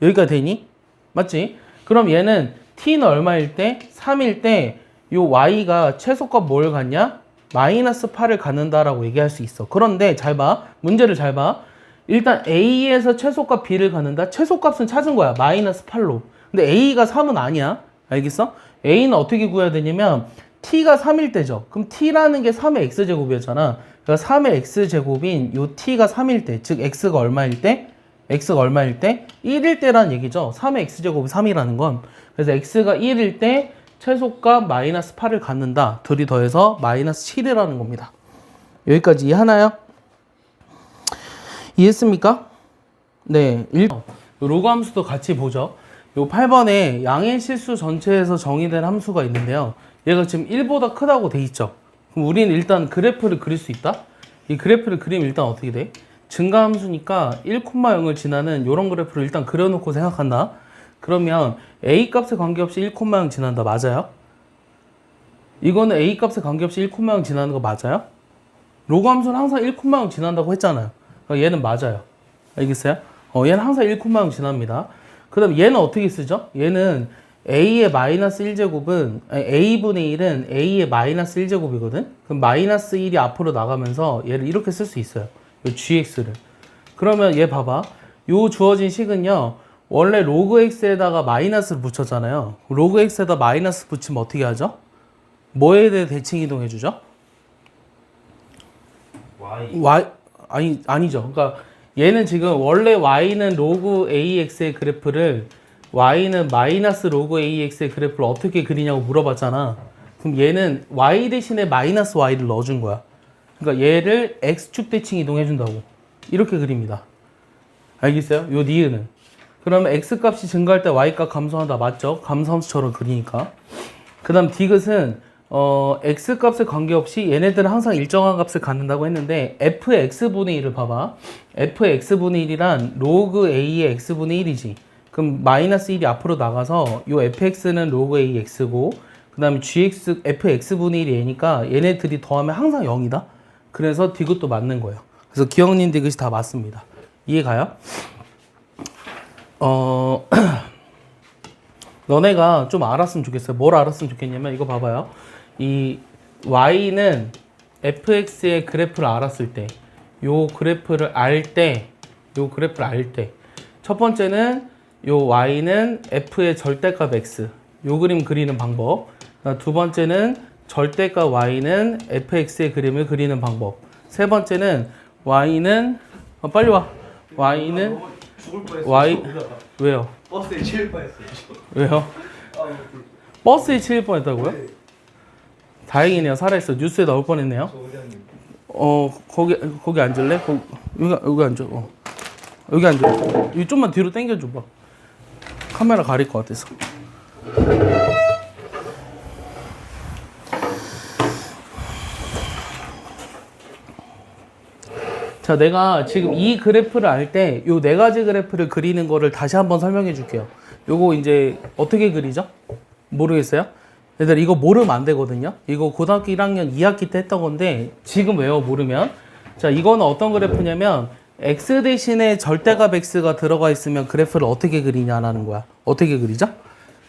여기가 되니? 맞지? 그럼 얘는 t는 얼마일 때? 3일 때 요 y가 최소값 뭘 갖냐? 마이너스 8을 갖는다라고 얘기할 수 있어. 그런데 잘 봐. 문제를 잘 봐. 일단 a에서 최소값 b를 갖는다. 최소값은 찾은 거야. 마이너스 8로. 근데 a가 3은 아니야. 알겠어? a는 어떻게 구해야 되냐면 t가 3일 때죠. 그럼 t라는 게 3의 x제곱이었잖아. 그러니까 3의 x제곱인 요 t가 3일 때, 즉 x가 얼마일 때? x가 얼마일 때? 1일 때라는 얘기죠. 3의 x제곱이 3이라는 건. 그래서 x가 1일 때 최소값 마이너스 8을 갖는다. 둘이 더해서 마이너스 7이라는 겁니다. 여기까지 이해하나요? 이해했습니까? 네. 로그 함수도 같이 보죠. 요 8번에 양의 실수 전체에서 정의된 함수가 있는데요. 얘가 지금 1보다 크다고 돼 있죠. 그럼 우리는 일단 그래프를 그릴 수 있다? 이 그래프를 그리면 일단 어떻게 돼? 증가 함수니까 1,0을 지나는 이런 그래프를 일단 그려놓고 생각한다. 그러면 a 값에 관계없이 1,0 지난다. 맞아요? 이거는 a 값에 관계없이 1,0 지나는 거 맞아요? 로그 함수는 항상 1,0 지난다고 했잖아요. 그러니까 얘는 맞아요. 알겠어요? 얘는 항상 1,0 지납니다. 그 다음 얘는 어떻게 쓰죠? 얘는 a의 마이너스 1제곱은 a분의 1은 a의 마이너스 1제곱이거든? 그럼 마이너스 1이 앞으로 나가면서 얘를 이렇게 쓸 수 있어요. 요 gx를. 그러면 얘 봐봐. 요 주어진 식은요. 원래 로그 x에다가 마이너스를 붙였잖아요. 로그 x에다 마이너스 붙이면 어떻게 하죠? 뭐에 대해 대칭 이동해주죠? Y. 아니죠. 그러니까 얘는 지금 원래 y는 로그 ax의 그래프를 y는 마이너스 로그 ax의 그래프를 어떻게 그리냐고 물어봤잖아. 그럼 얘는 y 대신에 마이너스 y를 넣어준 거야. 그러니까 얘를 x축 대칭 이동해준다고. 이렇게 그립니다. 알겠어요? 요 니은은. 그러면 x값이 증가할 때 y값 감소한다. 맞죠? 감소함수처럼 그리니까. 그 다음 디귿은 x값에 관계없이 얘네들은 항상 일정한 값을 갖는다고 했는데 f의 x분의 1을 봐봐. f의 x분의 1이란 로그 a의 x분의 1이지. 그럼 마이너스 1이 앞으로 나가서 요 fx는 로그 a x고 그 다음에 gx, fx분의 1이 얘니까 얘네들이 더하면 항상 0이다. 그래서 디귿도 맞는 거예요. 그래서 기억님 디귿이 다 맞습니다. 이해가요? 너네가 좀 알았으면 좋겠어요. 뭘 알았으면 좋겠냐면 이거 봐봐요. 이 y는 fx의 그래프를 알았을 때, 요 그래프를 알 때, 첫 번째는 요 y는 f의 절대값 x, 요 그림 그리는 방법. 두 번째는 절대값 y는 fx의 그림을 그리는 방법. 세 번째는 y는 빨리 와. y는 죽을 뻔했어. y 왜요? 버스에 치일 뻔했어요. 왜요? 버스에 치일 뻔했다고요? 다행이네요. 살아있어. 뉴스에 나올 뻔했네요. 거기 앉을래? 여기 앉아. 여기 앉아. 여기 좀만 뒤로 당겨줘봐. 카메라 가릴 것 같아서. 자, 내가 지금 이 그래프를 알 때 요 네 가지 그래프를 그리는 거를 다시 한번 설명해 줄게요. 요거 이제 어떻게 그리죠? 모르겠어요? 얘들 이거 모르면 안 되거든요. 이거 고등학교 1학년 2학기 때 했던 건데 지금 외워 모르면. 자, 이거는 어떤 그래프냐면 x 대신에 절대값 x가 들어가 있으면 그래프를 어떻게 그리냐라는 거야. 어떻게 그리죠?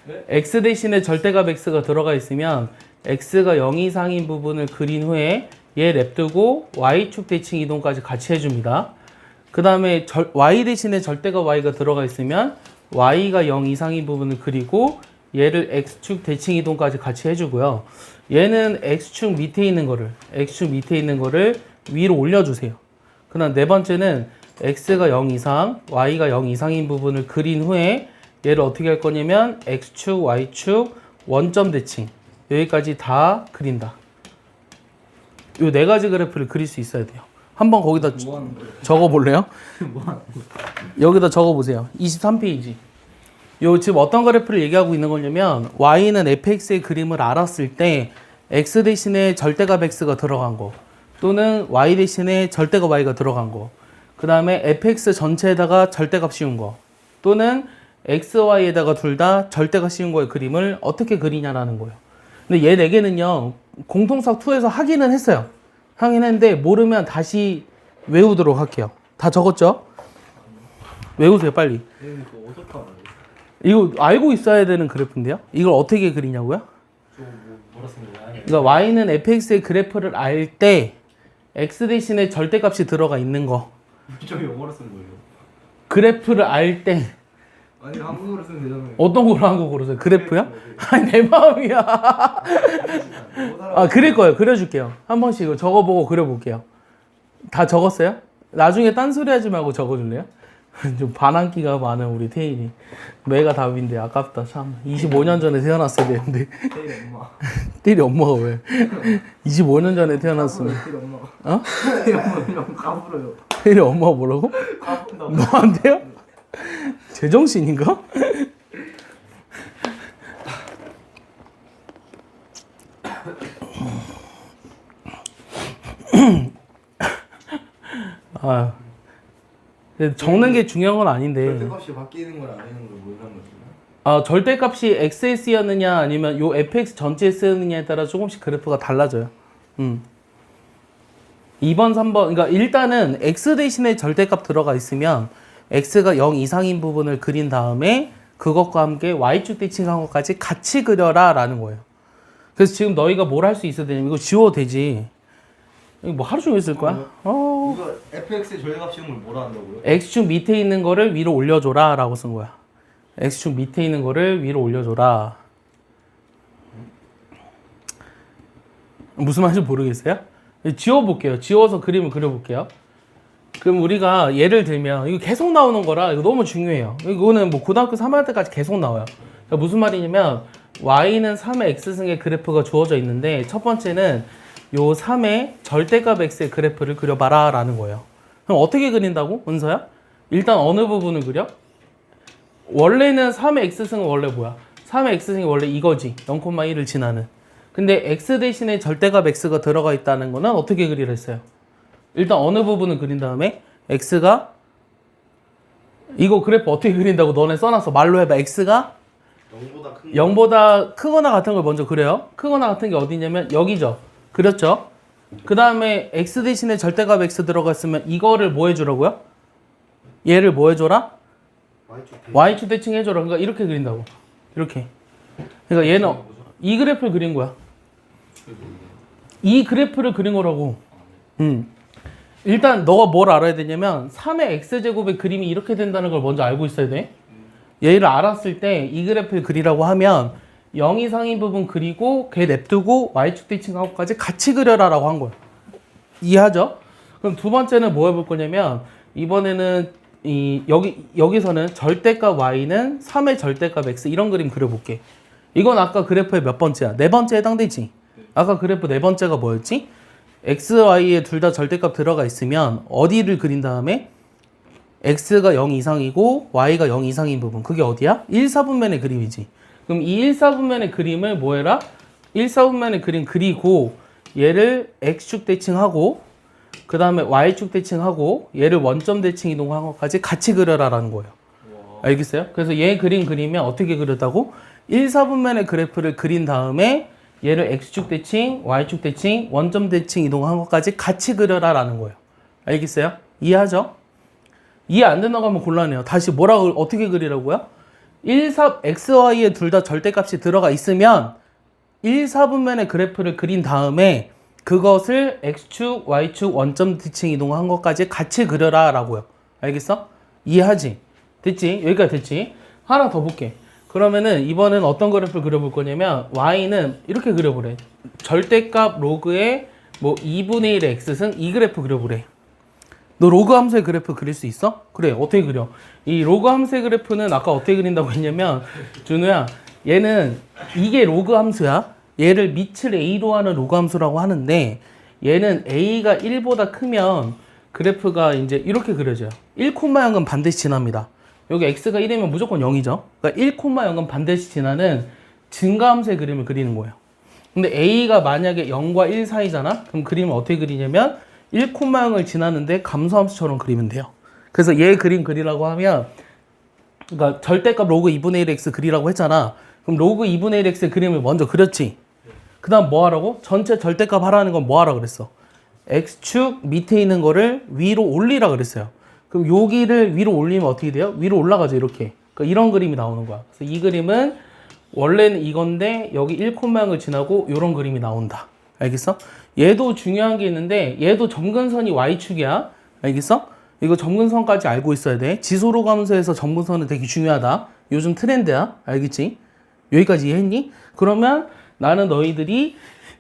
네? x 대신에 절대값 x가 들어가 있으면 x가 0 이상인 부분을 그린 후에 얘 냅두고 y축 대칭 이동까지 같이 해줍니다. 그 다음에 y 대신에 절대값 y가 들어가 있으면 y가 0 이상인 부분을 그리고 얘를 x축 대칭 이동까지 같이 해주고요. 얘는 x축 밑에 있는 거를 위로 올려주세요. 그 다음 네 번째는 x가 0 이상, y가 0 이상인 부분을 그린 후에 얘를 어떻게 할 거냐면 x축, y축, 원점 대칭 여기까지 다 그린다. 요 네 가지 그래프를 그릴 수 있어야 돼요. 한번 거기다 적어 볼래요? 여기다 적어 보세요. 23페이지. 요 지금 어떤 그래프를 얘기하고 있는 거냐면 y는 fx의 그림을 알았을 때 x 대신에 절대값 x가 들어간 거 또는 y 대신에 절대값 y가 들어간 거 그 다음에 fx 전체에다가 절대값 씌운 거 또는 x, y에다가 둘 다 절대값 씌운 거의 그림을 어떻게 그리냐라는 거예요. 근데 얘 네 개는요 공통석 2에서 하기는 했어요. 하긴 했는데 모르면 다시 외우도록 할게요. 다 적었죠? 외우세요 빨리. 이거 알고 있어야 되는 그래프인데요. 이걸 어떻게 그리냐고요? 그러니까 y는 fx의 그래프를 알 때 x 대신에 절대값이 들어가 있는 거. 좀 영어로 쓴 거예요. 그래프를 알 때 아니 한국어로 쓰면 되잖아요. 어떤 걸로 한국어로 써요? 그래프요? 아니 내 마음이야. 아 그릴 거예요. 그려줄게요. 한 번씩 이거 적어보고 그려볼게요. 다 적었어요? 나중에 딴소리 하지 말고 적어줄래요? 좀 반항기가 많은 우리 태인이. 매가 답인데 아깝다 참. 25년 전에 태어났어야 되는데. 때리 엄마. 때리 엄마가 왜? 25년 전에 태어났으면. 때리 엄마가. 어? 때리 엄마 너무 까불어요. 때리 엄마가 뭐라고? 까분다고. 뭐 안 돼요? 제정신인가? 아, 적는 게 중요한 건 아닌데. 절대값이 바뀌는 걸 아니는 걸 모르는 거죠. 아, 절대값이 xs였느냐 아니면 요 fx 전체에 쓰느냐에 따라 조금씩 그래프가 달라져요. 2번, 3번. 그러니까 일단은 x 대신에 절대값 들어가 있으면 x가 0 이상인 부분을 그린 다음에 그것과 함께 y축 대칭한 것까지 같이 그려라 라는 거예요. 그래서 지금 너희가 뭘 할 수 있어야 되냐면 이거 지워도 되지. 이거 뭐 하루 종일 쓸 거야? 이거 fx의 절대값 이런 걸 뭐라 한다고요? x축 밑에 있는 거를 위로 올려줘라 라고 쓴 거야. x축 밑에 있는 거를 위로 올려줘라. 무슨 말인지 모르겠어요? 지워볼게요. 지워서 그림을 그려볼게요. 그럼 우리가 예를 들면 이거 계속 나오는 거라 이거 너무 중요해요. 이거는 뭐 고등학교 3학년 때까지 계속 나와요. 그러니까 무슨 말이냐면 y는 3의 x승의 그래프가 주어져 있는데 첫 번째는 요 3의 절대값 x의 그래프를 그려봐라 라는 거예요. 그럼 어떻게 그린다고? 은서야? 일단 어느 부분을 그려? 원래는 3의 x승은 원래 뭐야? 3의 x승이 원래 이거지. 0,1을 지나는. 근데 x 대신에 절대값 x가 들어가 있다는 거는 어떻게 그리려 했어요? 일단 어느 부분을 그린 다음에 x가 이거 그래프 어떻게 그린다고 너네 써놨어. 말로 해봐. x가 0보다 크거나 같은 걸 먼저 그려요. 크거나 같은 게 어디냐면 여기죠. 그렸죠? 그 다음에 x 대신에 절대값 x 들어갔으면 이거를 뭐 해주라고요? 얘를 뭐 해줘라? y축 대칭 해줘라. 그러니까 이렇게 그린다고. 이렇게. 그러니까 얘는 이 그래프를 그린 거야. 이 그래프를 그린 거라고. 일단 너가 뭘 알아야 되냐면 3의 x제곱의 그림이 이렇게 된다는 걸 먼저 알고 있어야 돼. 얘를 알았을 때 이 그래프를 그리라고 하면 0 이상인 부분 그리고 걔 냅두고 y축 대칭하고까지 같이 그려라 라고 한 거야. 이해하죠? 그럼 두 번째는 뭐 해볼 거냐면 이번에는 여기서는 절대값 y는 3의 절대값 x 이런 그림 그려볼게. 이건 아까 그래프의 몇 번째야? 네 번째에 해당되지? 아까 그래프 네 번째가 뭐였지? x, y에 둘 다 절대값 들어가 있으면 어디를 그린 다음에 x가 0 이상이고 y가 0 이상인 부분 그게 어디야? 1, 4분면의 그림이지. 그럼 이 1, 4분면의 그림을 뭐 해라? 1, 4분면의 그림 그리고 얘를 x축 대칭하고 그 다음에 y축 대칭하고 얘를 원점 대칭 이동한 것까지 같이 그려라라는 거예요. 알겠어요? 그래서 얘 그림 그리면 어떻게 그렸다고? 1, 4분면의 그래프를 그린 다음에 얘를 x축 대칭, y축 대칭, 원점 대칭 이동한 것까지 같이 그려라라는 거예요. 알겠어요? 이해하죠? 이해 안 된다고 하면 곤란해요. 다시 뭐라고 어떻게 그리라고요? 1, 4, x, y에 둘 다 절대값이 들어가 있으면 1, 4분면의 그래프를 그린 다음에 그것을 x축, y축, 원점 대칭 이동한 것까지 같이 그려라라고요. 알겠어? 이해하지? 됐지? 여기까지 됐지? 하나 더 볼게. 그러면은 이번엔 어떤 그래프를 그려볼 거냐면 y는 이렇게 그려보래. 절대값 로그의 뭐 2분의 1의 x승 이 그래프 그려보래. 너 로그 함수의 그래프 그릴 수 있어? 그래. 어떻게 그려? 이 로그 함수의 그래프는 아까 어떻게 그린다고 했냐면 준우야 얘는 이게 로그 함수야. 얘를 밑을 a로 하는 로그 함수라고 하는데 얘는 a가 1보다 크면 그래프가 이제 이렇게 그려져요. 1,0은 반드시 지납니다. 여기 x가 1이면 무조건 0이죠. 그러니까 1,0은 반드시 지나는 증가함수의 그림을 그리는 거예요. 근데 a가 만약에 0과 1 사이잖아? 그럼 그림을 어떻게 그리냐면 1,0을 지나는데 감소함수처럼 그리면 돼요. 그래서 얘 그림 그리라고 하면 그러니까 절대값 로그 2분의 1x 그리라고 했잖아. 그럼 로그 2분의 1x의 그림을 먼저 그렸지. 그 다음 뭐 하라고? 전체 절대값 하라는 건 뭐 하라 그랬어? x축 밑에 있는 거를 위로 올리라 그랬어요. 그럼 여기를 위로 올리면 어떻게 돼요? 위로 올라가죠, 이렇게. 그러니까 이런 그림이 나오는 거야. 그래서 이 그림은 원래는 이건데 여기 1,0을 지나고 이런 그림이 나온다. 알겠어? 얘도 중요한 게 있는데 얘도 점근선이 y축이야. 알겠어? 이거 점근선까지 알고 있어야 돼. 지소로그 함수에서 점근선은 되게 중요하다. 요즘 트렌드야. 알겠지? 여기까지 이해했니? 그러면 나는 너희들이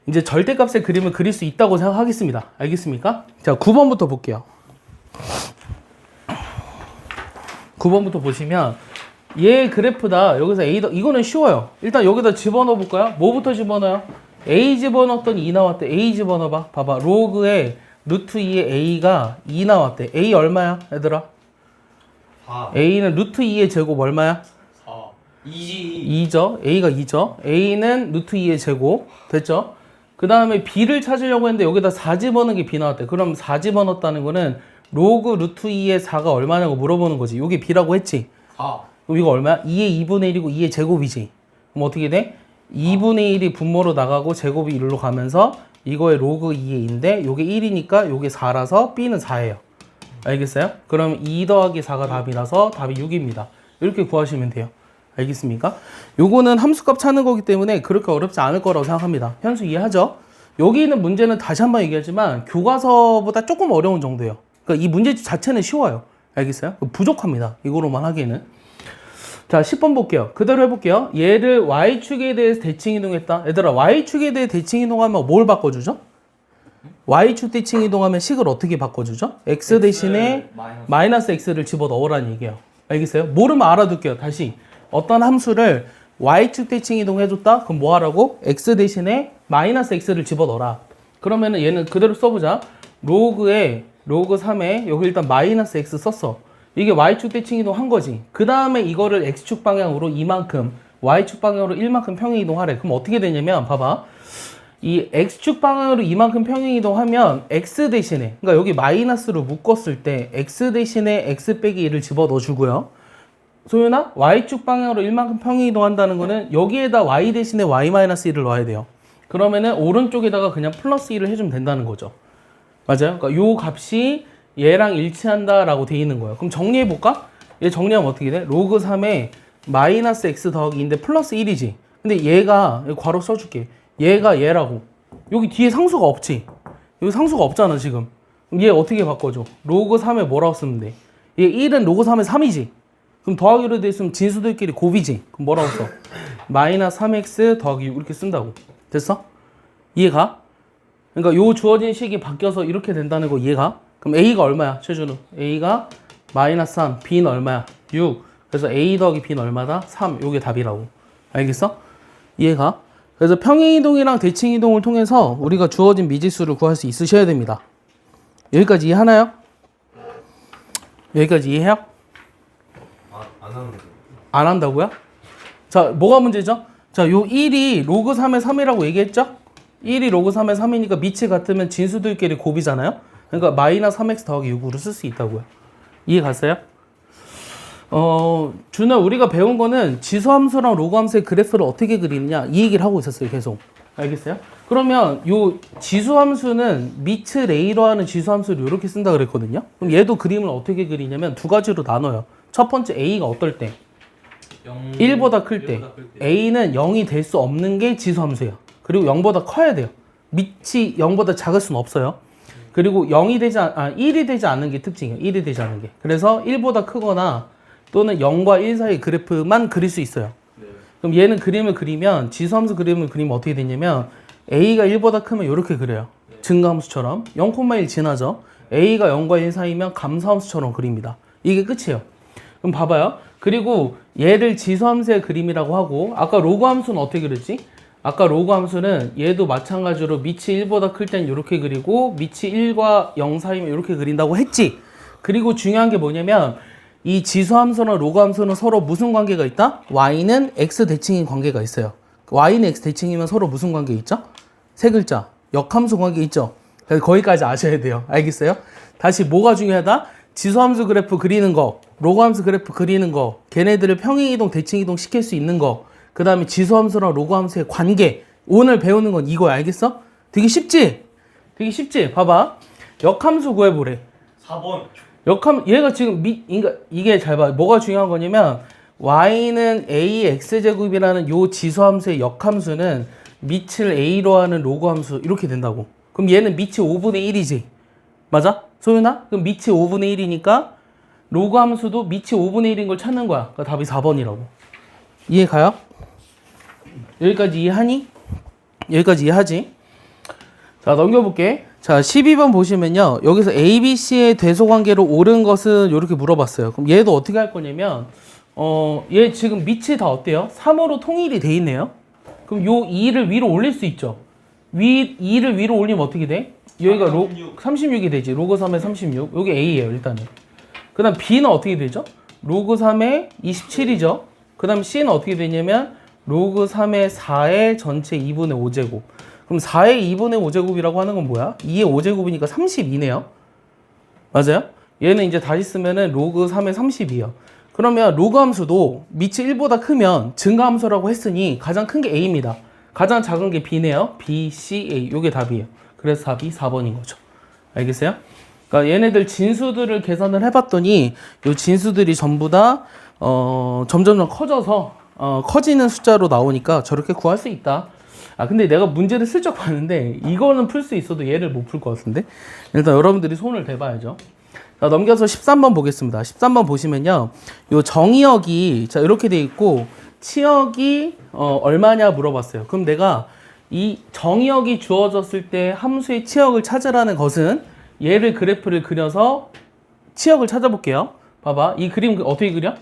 이제 절대값의 그림을 그릴 수 있다고 생각하겠습니다. 알겠습니까? 자, 9번부터 볼게요. 9번부터 보시면 얘 그래프다. 여기서 A 이거는 쉬워요. 일단 여기다 집어넣어 볼까요? 뭐부터 집어넣어요? A 집어넣었더니 2 나왔대. A 집어넣어봐. 봐봐. 로그에 루트 2의 A가 2 나왔대. A 얼마야? 얘들아? 4. A는 루트 2의 제곱 얼마야? 4. 2지. 2죠. A가 2죠. A는 루트 2의 제곱. 됐죠? 그 다음에 B를 찾으려고 했는데 여기다 4 집어넣은 게 B 나왔대. 그럼 4 집어넣었다는 거는 로그 루트 2의 4가 얼마냐고 물어보는 거지. 이게 B라고 했지. 4. 그럼 이거 얼마야? 2의 2분의 1이고 2의 제곱이지. 그럼 어떻게 돼? 2분의 1이 분모로 나가고 제곱이 1로 가면서 이거의 로그 2의 2인데 요게 1이니까 요게 4라서 B는 4예요. 알겠어요? 그럼 2 더하기 4가 답이라서 답이 6입니다. 이렇게 구하시면 돼요. 알겠습니까? 요거는 함수값 찾는 거기 때문에 그렇게 어렵지 않을 거라고 생각합니다. 현수 이해하죠? 여기 있는 문제는 다시 한번 얘기하지만 교과서보다 조금 어려운 정도예요. 그러니까 이 문제 자체는 쉬워요. 알겠어요? 부족합니다. 이거로만 하기에는. 자, 10번 볼게요. 그대로 해볼게요. 얘를 Y축에 대해서 대칭 이동했다. 얘들아, Y축에 대해 대칭 이동하면 뭘 바꿔주죠? Y축 대칭 이동하면 식을 어떻게 바꿔주죠? X 대신에 마이너스 X를 집어넣으라는 얘기예요. 알겠어요? 모르면 알아둘게요. 다시. 어떤 함수를 Y축 대칭 이동해줬다? 그럼 뭐 하라고? X 대신에 마이너스 X를 집어넣어라. 그러면은 얘는 그대로 써보자. 로그 3에 여기 일단 마이너스 X 썼어. 이게 Y축 대칭 이동 한 거지. 그 다음에 이거를 X축 방향으로 이만큼, Y축 방향으로 1만큼 평행 이동하래. 그럼 어떻게 되냐면, 봐봐. 이 X축 방향으로 이만큼 평행 이동하면 X 대신에, 그러니까 여기 마이너스로 묶었을 때 X 대신에 X 빼기 1을 집어넣어 주고요. 소윤아, Y축 방향으로 1만큼 평행 이동한다는 거는 여기에다 Y 대신에 Y-1을 넣어야 돼요. 그러면은 오른쪽에다가 그냥 플러스 1을 해주면 된다는 거죠. 맞아요? 그러니까 요 값이 얘랑 일치한다라고 돼 있는 거예요. 그럼 정리해볼까? 얘 정리하면 어떻게 돼? 로그 3에 마이너스 X 더하기 2인데 플러스 1이지. 근데 얘가, 여기 괄호 써줄게. 얘가 얘라고. 여기 뒤에 상수가 없지. 여기 상수가 없잖아, 지금. 그럼 얘 어떻게 바꿔줘? 로그 3에 뭐라고 쓰면 돼? 얘 1은 로그 3에 3이지. 그럼 더하기로 돼 있으면 진수들끼리 곱이지. 그럼 뭐라고 써? 마이너스 3x 더하기 6 이렇게 쓴다고. 됐어? 이해가? 그러니까 요 주어진 식이 바뀌어서 이렇게 된다는 거 이해가? 그럼 A가 얼마야? 최준우. A가 마이너스 3, B는 얼마야? 6. 그래서 A 더하기 B는 얼마다? 3. 요게 답이라고. 알겠어? 이해가? 그래서 평행이동이랑 대칭이동을 통해서 우리가 주어진 미지수를 구할 수 있으셔야 됩니다. 여기까지 이해하나요? 여기까지 이해해요? 안 하는데. 안 한다고요? 자, 뭐가 문제죠? 자, 요 1이 로그 3의 3이라고 얘기했죠? 1이 로그 3의 3이니까 밑이 같으면 진수들끼리 곱이잖아요? 그러니까 마이너스 3x 더하기 6으로 쓸 수 있다고요. 이해 갔어요? 준아, 우리가 배운 거는 지수함수랑 로그함수의 그래프를 어떻게 그리느냐 이 얘기를 하고 있었어요. 계속. 알겠어요? 그러면 요 지수함수는 밑을 A로 하는 지수함수를 이렇게 쓴다 그랬거든요. 그럼 얘도 그림을 어떻게 그리냐면 두 가지로 나눠요. 첫 번째 A가 어떨 때? 1보다 클 때. A는 0이 될 수 없는 게 지수함수예요. 그리고 0보다 커야 돼요. 밑이 0보다 작을 수는 없어요. 그리고 1이 되지 않는 게 특징이에요. 1이 되지 않는 게. 그래서 1보다 크거나 또는 0과 1 사이 그래프만 그릴 수 있어요. 네. 그럼 얘는 그림을 그리면 지수함수 그림을 그리면 어떻게 되냐면 A가 1보다 크면 이렇게 그려요. 네. 증가함수처럼 0,1 지나죠. A가 0과 1 사이면 감소함수처럼 그립니다. 이게 끝이에요. 그럼 봐봐요. 그리고 얘를 지수함수의 그림이라고 하고 아까 로그함수는 어떻게 그렸지? 아까 로그함수는 얘도 마찬가지로 밑이 1보다 클 땐 이렇게 그리고 밑이 1과 0 사이면 이렇게 그린다고 했지. 그리고 중요한 게 뭐냐면 이 지수함수나 로그함수는 서로 무슨 관계가 있다? y는 x 대칭인 관계가 있어요. y는 x 대칭이면 서로 무슨 관계 있죠? 세 글자. 역함수 관계 있죠? 그래서 거기까지 아셔야 돼요. 알겠어요? 다시 뭐가 중요하다? 지수함수 그래프 그리는 거, 로그함수 그래프 그리는 거, 걔네들을 평행이동, 대칭이동 시킬 수 있는 거, 그 다음에 지수함수랑 로그함수의 관계. 오늘 배우는 건 이거야. 알겠어? 되게 쉽지? 되게 쉽지? 봐봐. 역함수 구해보래. 4번. 얘가 지금 이게 잘 봐. 뭐가 중요한 거냐면 y는 ax제곱이라는 요 지수함수의 역함수는 밑을 a로 하는 로그함수 이렇게 된다고. 그럼 얘는 밑이 5분의 1이지. 맞아? 소윤아? 그럼 밑이 5분의 1이니까 로그함수도 밑이 5분의 1인 걸 찾는 거야. 그러니까 답이 4번이라고. 이해 가요? 여기까지 이해하니? 여기까지 이해하지? 자, 넘겨볼게. 자, 12번 보시면요. 여기서 A, B, C의 대소관계로 옳은 것은 이렇게 물어봤어요. 그럼 얘도 어떻게 할 거냐면, 얘 지금 밑이 다 어때요? 3으로 통일이 돼 있네요. 그럼 요 2를 위로 올릴 수 있죠. 2를 위로 올리면 어떻게 돼? 여기가 36이 되지. 로그 3의 36. 여기 A예요, 일단은. 그 다음 B는 어떻게 되죠? 로그 3의 27이죠. 그 다음 C는 어떻게 되냐면 로그 3의 4의 전체 2분의 5제곱. 그럼 4의 2분의 5제곱이라고 하는 건 뭐야? 2의 5제곱이니까 32네요. 맞아요? 얘는 이제 다시 쓰면은 로그 3의 32요. 그러면 로그 함수도 밑이 1보다 크면 증가함수라고 했으니 가장 큰 게 A입니다. 가장 작은 게 B네요. B, C, A. 요게 답이에요. 그래서 답이 4번인 거죠. 알겠어요? 그러니까 얘네들 진수들을 계산을 해봤더니 요 진수들이 전부 다 점점점 커져서 커지는 숫자로 나오니까 저렇게 구할 수 있다. 아 근데 내가 문제를 슬쩍 봤는데 이거는 풀 수 있어도 얘를 못 풀 것 같은데 일단 여러분들이 손을 대봐야죠. 자, 넘겨서 13번 보겠습니다. 13번 보시면요. 요 정의역이 자 이렇게 돼 있고 치역이 얼마냐 물어봤어요. 그럼 내가 이 정의역이 주어졌을 때 함수의 치역을 찾으라는 것은 얘를 그래프를 그려서 치역을 찾아볼게요. 봐봐. 이 그림 어떻게 그려?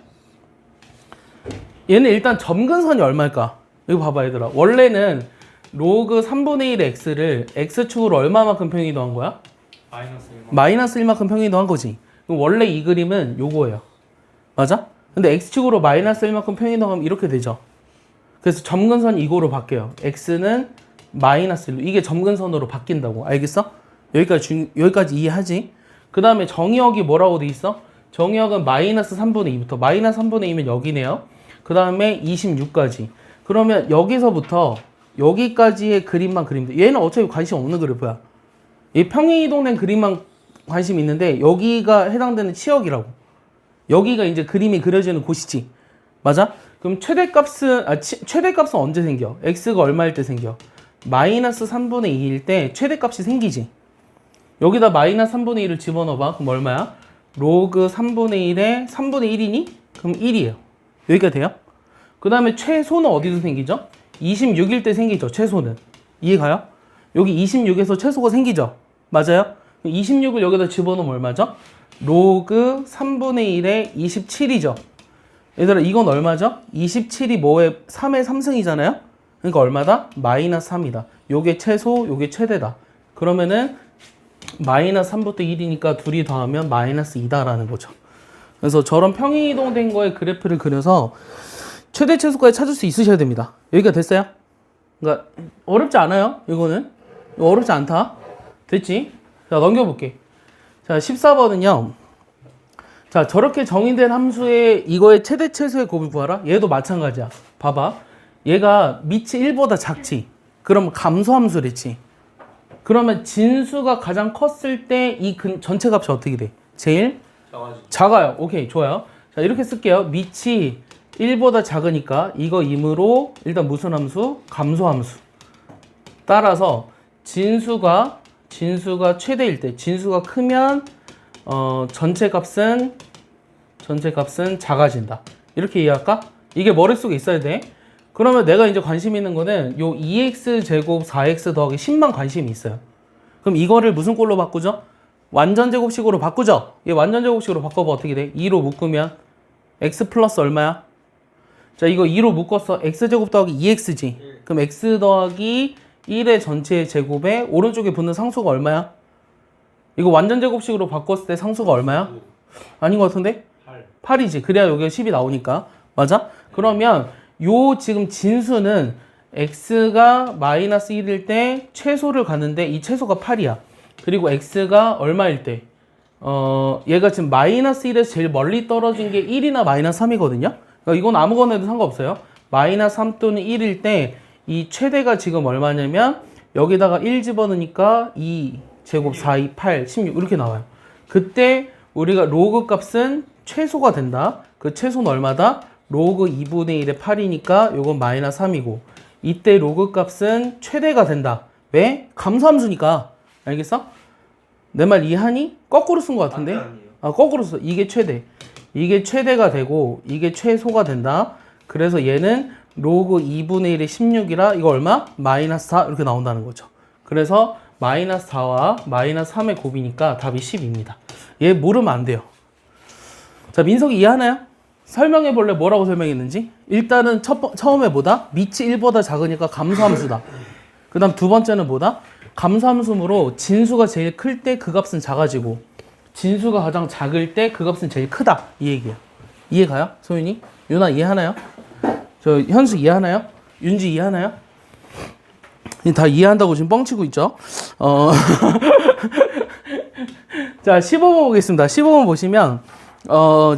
얘는 일단 점근선이 얼마일까? 이거 봐봐 얘들아. 원래는 로그 3분의 1의 x를 x축으로 얼마만큼 평행 이동한 거야? 마이너스 1만큼 평행 이동한 거지. 그럼 원래 이 그림은 요거예요. 맞아? 근데 x축으로 마이너스 1만큼 평행 이동하면 이렇게 되죠. 그래서 점근선이 이거로 바뀌어요. x는 마이너스 1로. 이게 점근선으로 바뀐다고. 알겠어? 여기까지 이해하지? 그 다음에 정의역이 뭐라고 돼 있어? 정의역은 마이너스 3분의 2부터. 마이너스 3분의 2면 여기네요. 그 다음에 26까지. 그러면 여기서부터 여기까지의 그림만 그리면 돼. 얘는 어차피 관심 없는 그래프야. 이 평행 이동된 그림만 관심 있는데 여기가 해당되는 치역이라고. 여기가 이제 그림이 그려지는 곳이지. 맞아? 그럼 최대값은 언제 생겨? x가 얼마일 때 생겨? 마이너스 3분의 2일 때 최대값이 생기지. 여기다 마이너스 3분의 1을 집어넣어봐. 그럼 얼마야? 로그 3분의 1에 3분의 1이니? 그럼 1이에요. 여기가 돼요? 그 다음에 최소는 어디서 생기죠? 26일 때 생기죠. 최소는. 이해가요? 여기 26에서 최소가 생기죠. 맞아요? 26을 여기다 집어넣으면 얼마죠? 로그 3분의 1에 27이죠. 얘들아 이건 얼마죠? 27이 뭐에 3의 3승이잖아요? 그러니까 얼마다? 마이너스 3이다. 요게 최소, 요게 최대다. 그러면은 마이너스 3부터 1이니까 둘이 더하면 마이너스 2다라는 거죠. 그래서 저런 평행이동된 거에 그래프를 그려서 최대 최소까지 찾을 수 있으셔야 됩니다. 여기가 됐어요? 그러니까 어렵지 않아요. 이거는 어렵지 않다. 됐지? 자 넘겨볼게. 자 14번은요. 자 저렇게 정의된 함수의 이거의 최대 최소의 곱을 구하라. 얘도 마찬가지야. 봐봐. 얘가 밑이 1보다 작지. 그럼 감소함수랬지. 그러면 진수가 가장 컸을 때 이 전체 값이 어떻게 돼? 제일 작아요. 오케이 좋아요. 자 이렇게 쓸게요. 밑이 1보다 작으니까 이거 임으로 일단 무슨 함수? 감소함수. 따라서 진수가 최대일 때 진수가 크면 전체 값은 작아진다. 이렇게 이해할까? 이게 머릿속에 있어야 돼. 그러면 내가 이제 관심 있는 거는 요 2x 제곱 4x 더하기 10만 관심이 있어요. 그럼 이거를 무슨 꼴로 바꾸죠? 완전 제곱식으로 바꾸죠? 얘 완전 제곱식으로 바꿔봐. 어떻게 돼? 2로 묶으면 x 플러스 얼마야? 자 이거 2로 묶었어. x제곱 더하기 2x지. 그럼 x 더하기 1의 전체 제곱에 오른쪽에 붙는 상수가 얼마야? 이거 완전 제곱식으로 바꿨을 때 상수가 얼마야? 아닌 것 같은데? 8이지. 그래야 여기가 10이 나오니까. 맞아? 그러면 요 지금 진수는 x가 마이너스 1일 때 최소를 가는데 이 최소가 8이야. 그리고 x가 얼마일 때? 얘가 지금 마이너스 1에서 제일 멀리 떨어진 게 1이나 마이너스 3이거든요. 그러니까 이건 아무거나 해도 상관없어요. 마이너스 3 또는 1일 때 이 최대가 지금 얼마냐면 여기다가 1 집어넣으니까 2 제곱 4, 2, 8, 16 이렇게 나와요. 그때 우리가 로그 값은 최소가 된다. 그 최소는 얼마다? 로그 2분의 1의 8이니까 요건 마이너스 3이고 이때 로그 값은 최대가 된다. 왜? 감소함수니까. 알겠어? 내 말 이해하니? 거꾸로 쓴 것 같은데? 아 거꾸로 써. 이게 최대. 이게 최대가 되고 이게 최소가 된다. 그래서 얘는 로그 2분의 1의 16이라 이거 얼마? 마이너스 4 이렇게 나온다는 거죠. 그래서 마이너스 4와 마이너스 3의 곱이니까 답이 10입니다. 얘 모르면 안 돼요. 자 민석이 이해하나요? 설명해 볼래? 뭐라고 설명했는지? 일단은 처음에 뭐다? 밑이 1보다 작으니까 감소함수다. 그 다음 두 번째는 뭐다? 감소함수므로 진수가 제일 클 때 그 값은 작아지고 진수가 가장 작을 때 그 값은 제일 크다. 이 얘기야. 이해가요? 소윤이? 유나 이해하나요? 저 현수 이해하나요? 윤지 이해하나요? 다 이해한다고 지금 뻥치고 있죠? 자, 15번 보겠습니다. 15번 보시면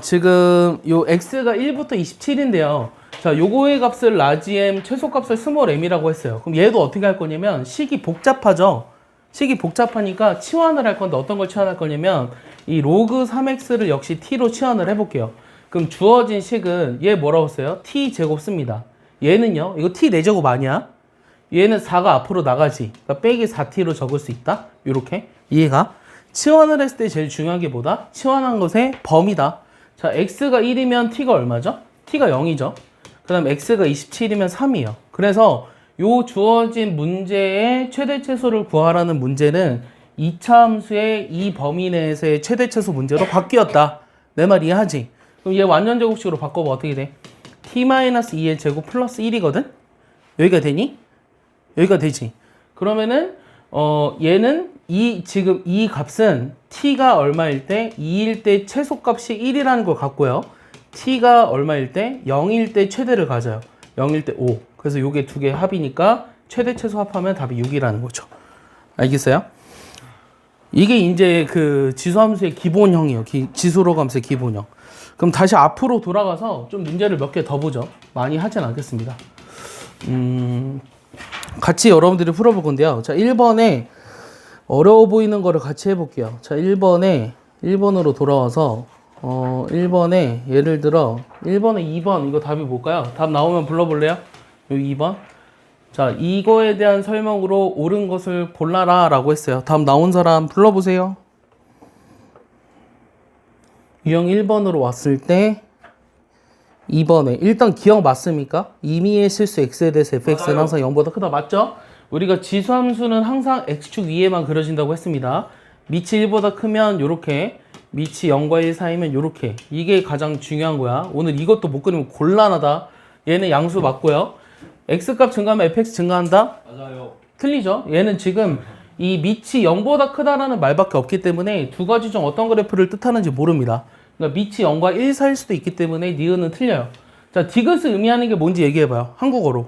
지금 요 x가 1부터 27인데요. 자, 요거의 값을 라지 m, 최소값을 스몰 m이라고 했어요. 그럼 얘도 어떻게 할 거냐면 식이 복잡하죠? 식이 복잡하니까 치환을 할 건데 어떤 걸 치환할 거냐면 이 로그 3x를 역시 t로 치환을 해볼게요. 그럼 주어진 식은 얘 뭐라고 써요? t 제곱 씁니다. 얘는요, 이거 t 4제곱 아니야? 얘는 4가 앞으로 나가지. 그러니까 빼기 4t로 적을 수 있다. 요렇게. 이해가? 치환을 했을 때 제일 중요한 게 뭐다? 치환한 것의 범위다. 자, x가 1이면 t가 얼마죠? t가 0이죠. 그 다음 x가 27이면 3이에요. 그래서 요 주어진 문제의 최대 최소를 구하라는 문제는 2차 함수의 이 범위 내에서의 최대 최소 문제로 바뀌었다. 내 말 이해하지? 그럼 얘 완전 제곱식으로 바꿔봐. 어떻게 돼? t-2의 제곱 플러스 1이거든? 여기가 되니? 여기가 되지. 그러면은 얘는 지금 이 값은 t가 얼마일 때 2일 때 최소값이 1이라는 걸 갖고요. t가 얼마일 때 0일 때 최대를 가져요. 0일 때 5. 그래서 요게 두 개 합이니까 최대 최소 합하면 답이 6이라는 거죠. 알겠어요? 이게 이제 그 지수함수의 기본형이에요. 지수로 함수의 기본형. 그럼 다시 앞으로 돌아가서 좀 문제를 몇 개 더 보죠. 많이 하진 않겠습니다. 같이 여러분들이 풀어볼 건데요. 자, 1번에 어려워 보이는 거를 같이 해볼게요. 자, 1번으로 돌아와서 1번에 예를 들어 1번에 2번 이거 답이 뭘까요? 답 나오면 불러볼래요? 여기 2번. 자, 이거에 대한 설명으로 옳은 것을 골라라 라고 했어요. 답 나온 사람 불러보세요. 유형 1번으로 왔을 때 2번에 일단 기억 맞습니까? 임의의 실수 x에 대해서 fx는 맞아요. 항상 0보다 크다. 맞죠? 우리가 지수함수는 항상 x축 위에만 그려진다고 했습니다. 밑이 1보다 크면 요렇게, 밑이 0과 1 사이면 요렇게. 이게 가장 중요한 거야. 오늘 이것도 못 그리면 곤란하다. 얘는 양수 맞고요. x값 증가하면 fx 증가한다? 맞아요. 틀리죠? 얘는 지금 이 밑이 0보다 크다라는 말밖에 없기 때문에 두 가지 중 어떤 그래프를 뜻하는지 모릅니다. 그러니까 밑이 0과 1 사이일 수도 있기 때문에 니은은 틀려요. 자, 디귿을 의미하는 게 뭔지 얘기해봐요. 한국어로.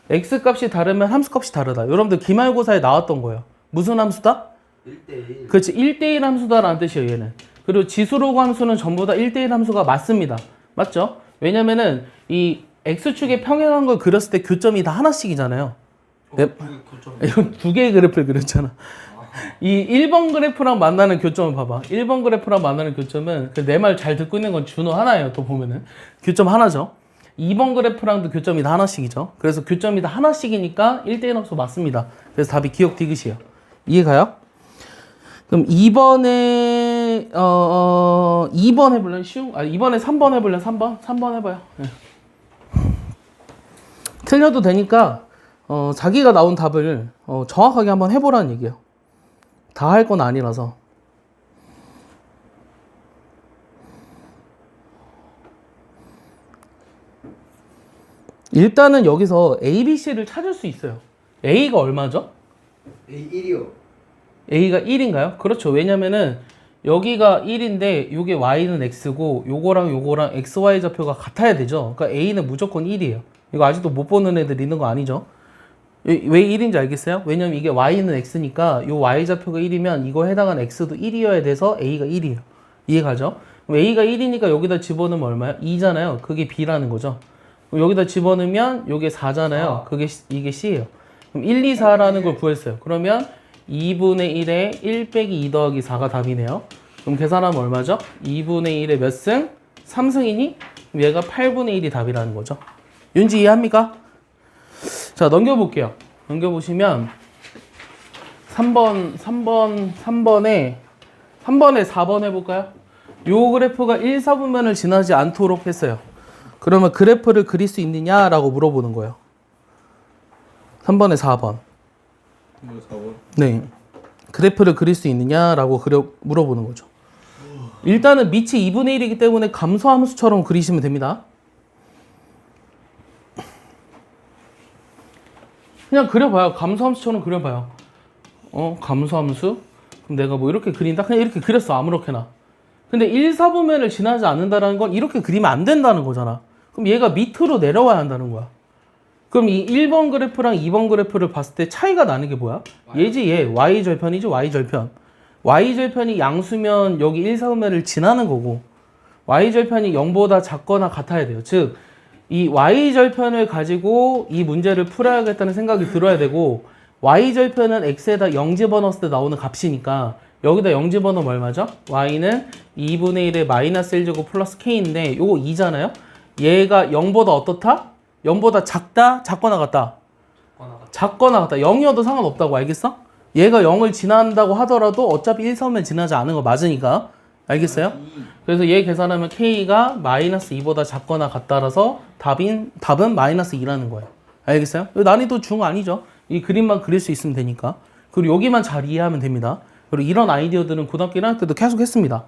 x값이 다르면 함수값이 다르다. 여러분들 기말고사에 나왔던 거예요. 무슨 함수다? 1대1. 그렇지. 1대1 함수다라는 뜻이에요, 얘는. 그리고 지수로그 함수는 전부 다 1대1 함수가 맞습니다. 맞죠? 왜냐면은 이 x축에 평행한 걸 그렸을 때 교점이 다 하나씩이잖아요. 이건 두 개의 그래프를 그렸잖아. 이 1번 그래프랑 만나는 교점을 봐봐. 1번 그래프랑 만나는 교점은 내 말 잘 듣고 있는 건 준호 하나예요. 또 보면은 교점 하나죠. 2번 그래프랑도 교점이 다 하나씩이죠. 그래서 교점이 다 하나씩이니까 1대1 함수 맞습니다. 그래서 답이 기억 디귿이에요. 이해가요? 그럼 2번에 2번 해볼래요? 아니 2번에 3번 해볼래요? 3번 해봐요. 네. 틀려도 되니까 자기가 나온 답을 정확하게 한번 해보라는 얘기예요. 다 할 건 아니라서. 일단은 여기서 A, B, C를 찾을 수 있어요. A가 얼마죠? A1이요. A가 1인가요? 그렇죠. 왜냐면은 여기가 1인데 요게 Y는 X고 요거랑 XY 좌표가 같아야 되죠. 그러니까 A는 무조건 1이에요. 이거 아직도 못 보는 애들 있는 거 아니죠? 왜 1인지 알겠어요? 왜냐면 이게 Y는 X니까 요 Y 좌표가 1이면 이거 해당하는 X도 1이어야 돼서 A가 1이에요. 이해가죠? 그럼 A가 1이니까 여기다 집어넣으면 얼마야? 2잖아요. 그게 B라는 거죠. 그럼 여기다 집어넣으면 요게 4잖아요. 이게 C예요. 그럼 1, 2, 4라는 걸 구했어요. 그러면 2분의 1에 1 빼기 2 더하기 4가 답이네요. 그럼 계산하면 얼마죠? 2분의 1에 몇 승? 3승이니? 그럼 얘가 8분의 1이 답이라는 거죠. 윤지 이해합니까? 자, 넘겨볼게요. 넘겨보시면 3번에 4번 해볼까요? 요 그래프가 1, 4분면을 지나지 않도록 했어요. 그러면 그래프를 그릴 수 있느냐라고 물어보는 거예요. 3번에 4번. 4번. 네. 그래프를 그릴 수 있느냐라고 물어보는 거죠. 일단은 밑이 2분의 1이기 때문에 감소함수처럼 그리시면 됩니다. 그냥 그려봐요. 감소함수처럼 그려봐요. 감소함수? 그럼 내가 뭐 이렇게 그린다? 그냥 이렇게 그렸어. 아무렇게나. 근데 1, 4분면을 지나지 않는다는 건 이렇게 그리면 안 된다는 거잖아. 그럼 얘가 밑으로 내려와야 한다는 거야. 그럼 이 1번 그래프랑 2번 그래프를 봤을 때 차이가 나는 게 뭐야? 얘지 얘. Y절편이죠. Y절편. Y절편이 양수면 여기 1, 4분면을 지나는 거고 Y절편이 0보다 작거나 같아야 돼요. 즉, 이 Y절편을 가지고 이 문제를 풀어야겠다는 생각이 들어야 되고 Y절편은 X에다 0 집어넣었을 때 나오는 값이니까 여기다 0 집어넣으면 얼마죠? Y는 2분의 1의 마이너스 1제곱 플러스 K인데 요거 2잖아요? 얘가 0보다 어떻다? 0보다 작다? 작거나 같다? 작거나 같다. 0이어도 상관없다고 알겠어? 얘가 0을 지난다고 하더라도 어차피 1, 4면 지나지 않은 거 맞으니까 알겠어요? 그래서 얘 계산하면 K가 마이너스 2보다 작거나 같다라서 답은 마이너스 2라는 거예요. 알겠어요? 난이도 중 아니죠. 이 그림만 그릴 수 있으면 되니까. 그리고 여기만 잘 이해하면 됩니다. 그리고 이런 아이디어들은 고등학교 1학년 때도 계속 했습니다.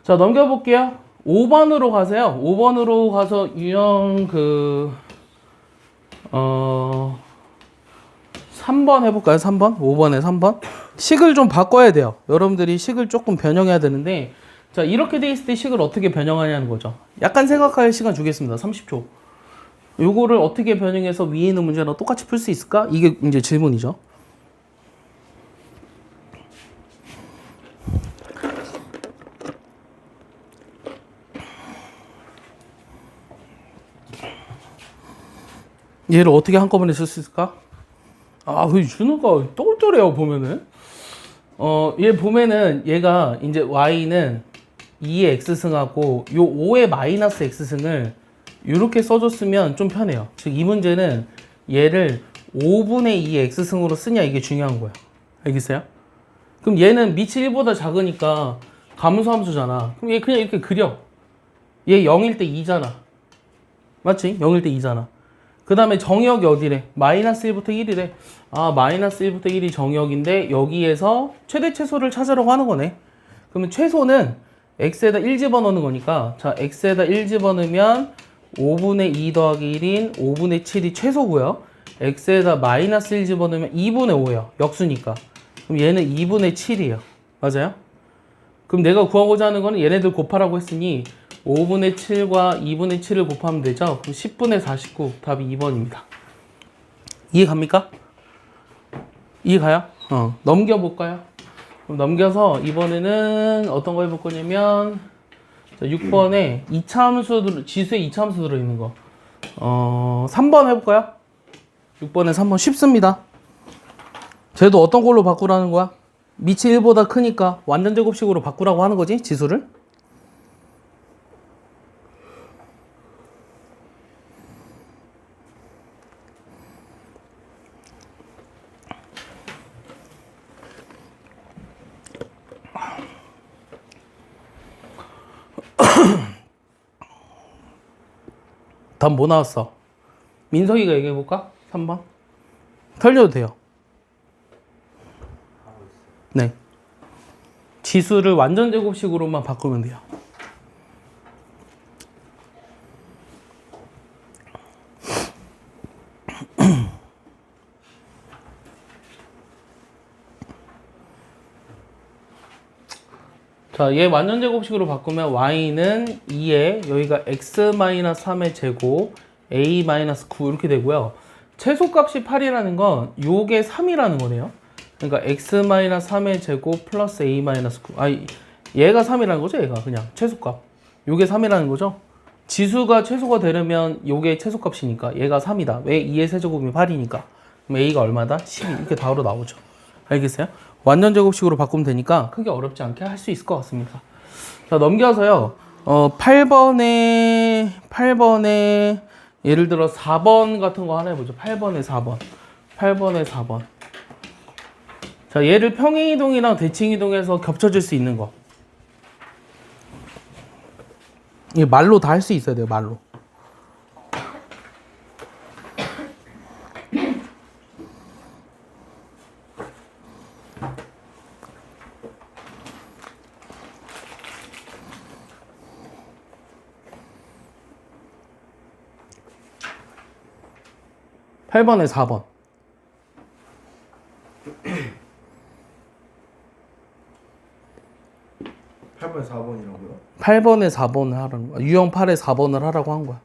자, 넘겨볼게요. 5번으로 가세요. 5번으로 가서 유형 3번 해볼까요? 3번? 5번에 3번? 식을 좀 바꿔야 돼요. 여러분들이 식을 조금 변형해야 되는데, 자, 이렇게 돼 있을 때 식을 어떻게 변형하냐는 거죠. 약간 생각할 시간 주겠습니다. 30초. 요거를 어떻게 변형해서 위에 있는 문제랑 똑같이 풀 수 있을까? 이게 이제 질문이죠. 얘를 어떻게 한꺼번에 쓸 수 있을까? 아, 그 준우가 똘똘해요, 보면은. 얘 보면은 얘가 이제 y는 2의 x승하고 요 5의 마이너스 x승을 이렇게 써줬으면 좀 편해요. 즉, 이 문제는 얘를 5분의 2의 x승으로 쓰냐 이게 중요한 거예요. 알겠어요? 그럼 얘는 밑이 1보다 작으니까 감소함수잖아. 그럼 얘 그냥 이렇게 그려. 얘 0일 때 2잖아. 맞지? 0일 때 2잖아. 그 다음에 정의역이 어디래? 마이너스 1부터 1이래. 아, 마이너스 1부터 1이 정의역인데 여기에서 최대 최소를 찾으려고 하는 거네. 그러면 최소는 x에다 1 집어넣는 거니까 자, x에다 1 집어넣으면 5분의 2 더하기 1인 5분의 7이 최소고요. x에다 마이너스 1 집어넣으면 2분의 5예요. 역수니까. 그럼 얘는 2분의 7이에요. 맞아요? 그럼 내가 구하고자 하는 거는 얘네들 곱하라고 했으니 5분의 7과 2분의 7을 곱하면 되죠? 그럼 10분의 49, 답이 2번입니다. 이해 갑니까? 이해 가요? 넘겨볼까요? 그럼 넘겨서 이번에는 어떤 거 해볼 거냐면 6번에 2차 함수, 지수에 2차 함수 들어있는 거 3번 해볼까요? 6번에 3번 쉽습니다. 쟤도 어떤 걸로 바꾸라는 거야? 밑이 1보다 크니까 완전 제곱식으로 바꾸라고 하는 거지, 지수를. 답 뭐 나왔어? 민석이가 얘기해볼까? 3번. 털려도 돼요. 네. 지수를 완전 제곱식으로만 바꾸면 돼요. 자, 얘 완전 제곱식으로 바꾸면 y는 2에 여기가 x-3의 제곱 a-9 이렇게 되고요. 최소값이 8이라는 건 요게 3이라는 거네요. 그러니까 x-3의 제곱 플러스 a-9. 아, 얘가 3이라는 거죠, 얘가 그냥 최소값. 요게 3이라는 거죠. 지수가 최소가 되려면 요게 최소값이니까 얘가 3이다. 왜 2의 세제곱이 8이니까. 그럼 a가 얼마다? 12. 이렇게 답으로 나오죠. 알겠어요? 완전 제곱식으로 바꾸면 되니까 크게 어렵지 않게 할 수 있을 것 같습니다. 자, 넘겨서요. 8번에 예를 들어 4번 같은 거 하나 해보죠. 8번에 4번. 8번에 4번. 자, 얘를 평행이동이랑 대칭이동해서 겹쳐질 수 있는 거. 이게 말로 다 할 수 있어야 돼요, 말로. 팔 번에 4번. 8번에 8번 4번이라고요? 8번에 4번을 하라는 거야. 유형 8에 4번을 하라고 한 거야.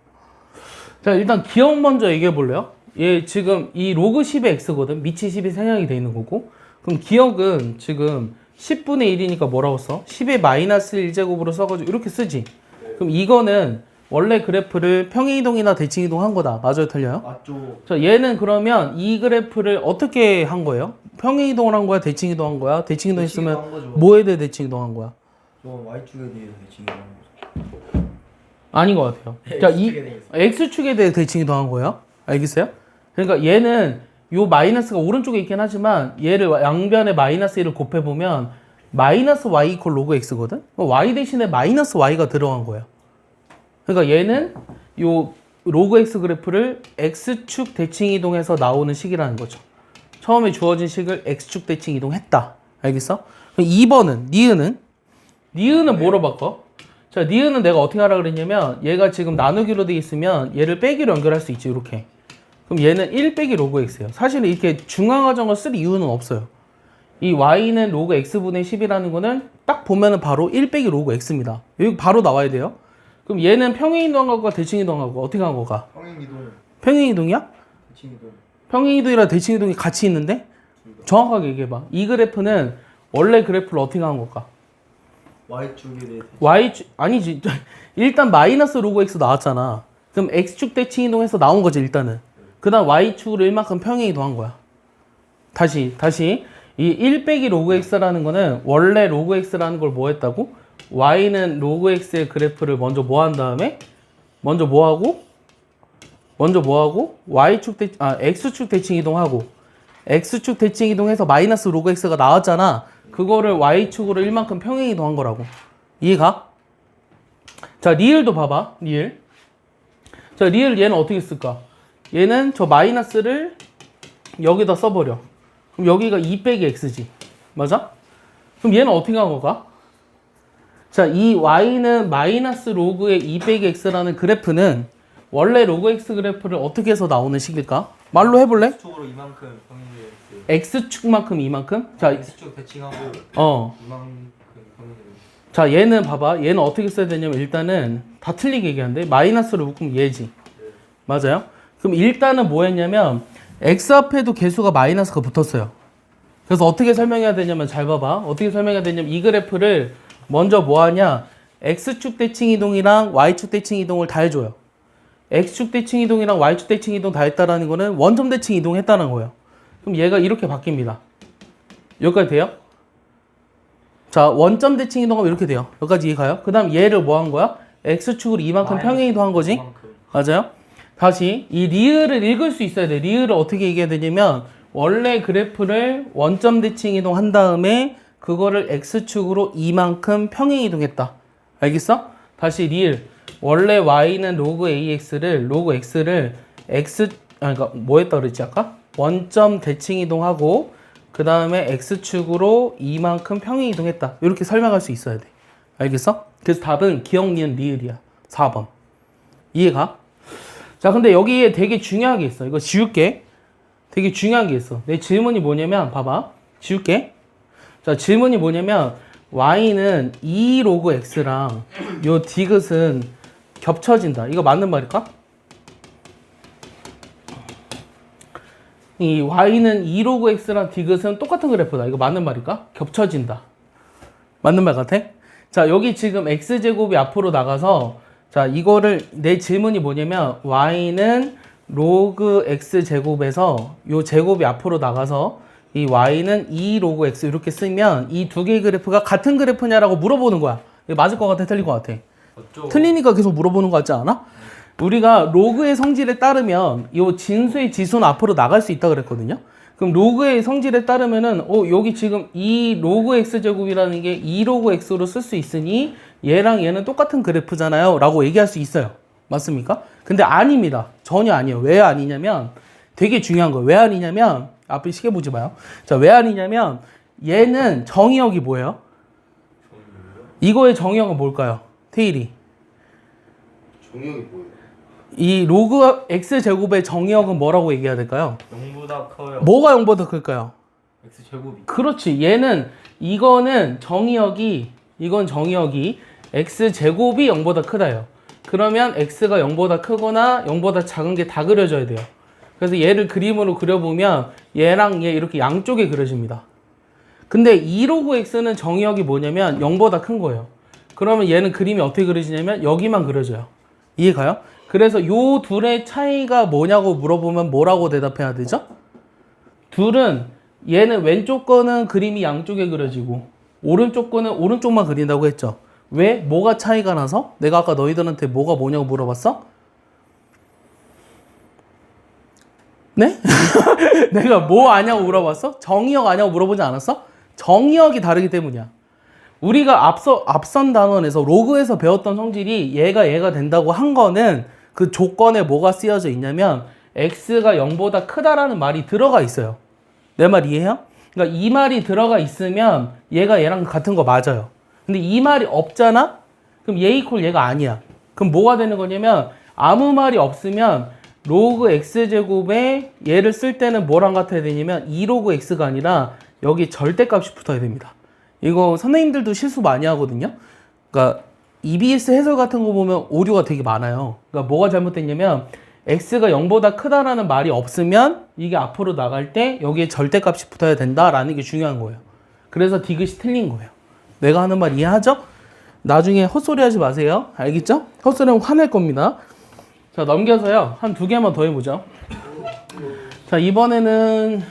자, 일단 기억 먼저 얘기해 볼래요? 얘 지금 이 로그 10의 x거든. 밑이 10이 생략이 돼 있는 거고. 그럼 기억은 지금 10분의 1이니까 뭐라고 써? 10의 마이너스 1제곱으로 써가지고 이렇게 쓰지. 그럼 이거는 원래 그래프를 평행이동이나 대칭이동 한 거다. 맞아요? 틀려요? 맞죠. 자, 얘는 그러면 이 그래프를 어떻게 한 거예요? 평행이동을 한 거야? 대칭이동 한 거야? 대칭이동 대칭이동 했으면 한 거죠. 뭐에 대해 대칭이동 한 거야? 저 Y축에 대해서 대칭이 하는 거죠. 아닌 것 같아요. 자, 이 X축에 대해서. X축에 대해 대칭이동한 거예요. 알겠어요? 그러니까 얘는 요 마이너스가 오른쪽에 있긴 하지만 얘를 양변에 마이너스 1을 곱해보면 마이너스 y 이퀄 로그 x거든? y 대신에 마이너스 y가 들어간 거예요. 그러니까 얘는 요 로그 x 그래프를 x축 대칭 이동해서 나오는 식이라는 거죠. 처음에 주어진 식을 x축 대칭 이동했다. 알겠어? 그럼 2번은 니은은 뭐로 바꿔? 자, 니은은 내가 어떻게 하라 그랬냐면 얘가 지금 나누기로 돼 있으면 얘를 빼기로 연결할 수 있지. 이렇게. 그럼 얘는 1 빼기 로그 x예요. 사실은 이렇게 중앙화정을 쓸 이유는 없어요. 이 y는 로그 x분의 10이라는 거는 딱 보면은 바로 1 빼기 로그 x입니다. 여기 바로 나와야 돼요. 그럼 얘는 평행이동하고 대칭이동하고 어떻게 한 거가? 평행이동, 평행이동이야? 대칭이동. 평행이동이랑 대칭이동이 같이 있는데? 정확하게 얘기해봐. 이 그래프는 원래 그래프를 어떻게 한 걸까? Y축에 대해서. y축 아니지. 일단 마이너스 로그 x 나왔잖아. 그럼 x축 대칭이동해서 나온 거지 일단은. 그 다음 y축으로 1만큼 평행이동한 거야. 다시 이 1 빼기 로그 x라는 거는 원래 로그 x라는 걸 뭐 했다고? y는 로그 x의 그래프를 먼저 뭐 한 다음에 먼저 뭐 하고 x축 대칭 이동하고 x축 대칭 이동해서 마이너스 로그 x가 나왔잖아. 그거를 y축으로 1만큼 평행 이동한 거라고. 이해가? 자, 리을도 봐봐. 리을. 자, 리을 얘는 어떻게 쓸까? 얘는 저 마이너스를 여기다 써버려. 그럼 여기가 2 빼기 x지. 맞아? 그럼 얘는 어떻게 한 거가? 자, 이 y는 마이너스 로그의 2 빼기 x라는 그래프는 원래 로그 x 그래프를 어떻게 해서 나오는 식일까? 말로 해볼래? X축으로 이만큼 평행이동. x축만큼 이만큼? 자, X축 대칭하고 이만큼 평행이동. 자, 얘는 봐봐. 얘는 어떻게 써야 되냐면 일단은 다 틀리게 얘기하는데 마이너스로 묶으면 얘지. 맞아요? 그럼 일단은 뭐 했냐면 x 앞에도 개수가 마이너스가 붙었어요. 그래서 어떻게 설명해야 되냐면 잘 봐봐. 어떻게 설명해야 되냐면 이 그래프를 먼저 뭐 하냐? x축 대칭 이동이랑 y축 대칭 이동을 다 해줘요. x축 대칭 이동이랑 y축 대칭 이동 다 했다라는 거는 원점 대칭 이동했다는 거예요. 그럼 얘가 이렇게 바뀝니다. 여기까지 돼요? 자, 원점 대칭 이동하면 이렇게 돼요. 여기까지 이해가요? 그 다음 얘를 뭐 한 거야? x축으로 이만큼 평행 이동한 거지? 이만큼. 맞아요? 다시 이 리을을 읽을 수 있어야 돼. 리을을 어떻게 얘기해야 되냐면 원래 그래프를 원점 대칭 이동한 다음에 그거를 x축으로 이만큼 평행 이동했다. 알겠어? 다시 리을. 원래 y는 로그 x를 그러니까 뭐 했다 그랬지 아까? 원점 대칭 이동하고 그 다음에 x축으로 이만큼 평행 이동했다. 이렇게 설명할 수 있어야 돼. 알겠어? 그래서 답은 기억, 니은, 리을이야. 4번. 이해가? 자, 근데 여기에 되게 중요한 게 있어. 이거 지울게. 되게 중요한 게 있어. 내 질문이 뭐냐면, 봐봐. 지울게. 자, 질문이 뭐냐면, y는 2 로그 x랑 요 디귿은 겹쳐진다. 이거 맞는 말일까? 이 y는 2 로그 x랑 디귿은 똑같은 그래프다. 이거 맞는 말일까? 겹쳐진다. 맞는 말 같아? 자, 여기 지금 x제곱이 앞으로 나가서 자, 이거를 내 질문이 뭐냐면 y는 로그 x제곱에서 요 제곱이 앞으로 나가서 이 y는 2 로그 x 이렇게 쓰면 이 두 개의 그래프가 같은 그래프냐라고 물어보는 거야. 이거 맞을 것 같아? 틀릴 것 같아? 맞죠? 틀리니까 계속 물어보는 거 같지 않아? 우리가 로그의 성질에 따르면 이 진수의 지수는 앞으로 나갈 수 있다 그랬거든요. 그럼 로그의 성질에 따르면은 여기 지금 이 로그 x제곱이라는 게 2 로그 x로 쓸 수 있으니 얘랑 얘는 똑같은 그래프잖아요 라고 얘기할 수 있어요. 맞습니까? 근데 아닙니다. 전혀 아니에요. 왜 아니냐면 되게 중요한 거예요. 왜 아니냐면 앞에 시계 보지 마요. 자, 왜 아니냐면 얘는 정의역이 뭐예요? 이거의 정의역은 뭘까요? 테일이. 정의역이 뭐예요? 이 로그 x제곱의 정의역은 뭐라고 얘기해야 될까요? 0보다 커요. 뭐가 0보다 클까요? X제곱이. 그렇지. 얘는 이거는 정의역이 이건 정의역이 x제곱이 0보다 크다예요. 그러면 x가 0보다 크거나 0보다 작은 게 다 그려져야 돼요. 그래서 얘를 그림으로 그려보면 얘랑 얘 이렇게 양쪽에 그려집니다. 근데 2로그 x는 정의역이 뭐냐면 0보다 큰 거예요. 그러면 얘는 그림이 어떻게 그려지냐면 여기만 그려져요. 이해가요? 그래서 요 둘의 차이가 뭐냐고 물어보면 뭐라고 대답해야 되죠? 둘은 얘는 왼쪽 거는 그림이 양쪽에 그려지고 오른쪽 거는 오른쪽만 그린다고 했죠. 왜? 뭐가 차이가 나서? 내가 아까 너희들한테 뭐가 뭐냐고 물어봤어? 네? 내가 뭐 아냐고 물어봤어? 정의역 아냐고 물어보지 않았어? 정의역이 다르기 때문이야. 우리가 앞선 단원에서 로그에서 배웠던 성질이 얘가 된다고 한 거는 그 조건에 뭐가 쓰여져 있냐면 x가 0보다 크다라는 말이 들어가 있어요. 내 말 이해해요? 그러니까 이 말이 들어가 있으면 얘가 얘랑 같은 거 맞아요. 근데 이 말이 없잖아? 그럼 얘 이퀄 얘가 아니야. 그럼 뭐가 되는 거냐면 아무 말이 없으면 로그 x제곱에 얘를 쓸 때는 뭐랑 같아야 되냐면 2로그 x가 아니라 여기 절대값이 붙어야 됩니다. 이거 선생님들도 실수 많이 하거든요. 그러니까 EBS 해설 같은 거 보면 오류가 되게 많아요. 그러니까 뭐가 잘못됐냐면 x가 0보다 크다라는 말이 없으면 이게 앞으로 나갈 때 여기에 절대값이 붙어야 된다라는 게 중요한 거예요. 그래서 디귿이 틀린 거예요. 내가 하는 말 이해하죠? 나중에 헛소리 하지 마세요. 알겠죠? 헛소리하면 화낼 겁니다. 자, 넘겨서요. 한 두 개만 더 해보죠. 자, 이번에는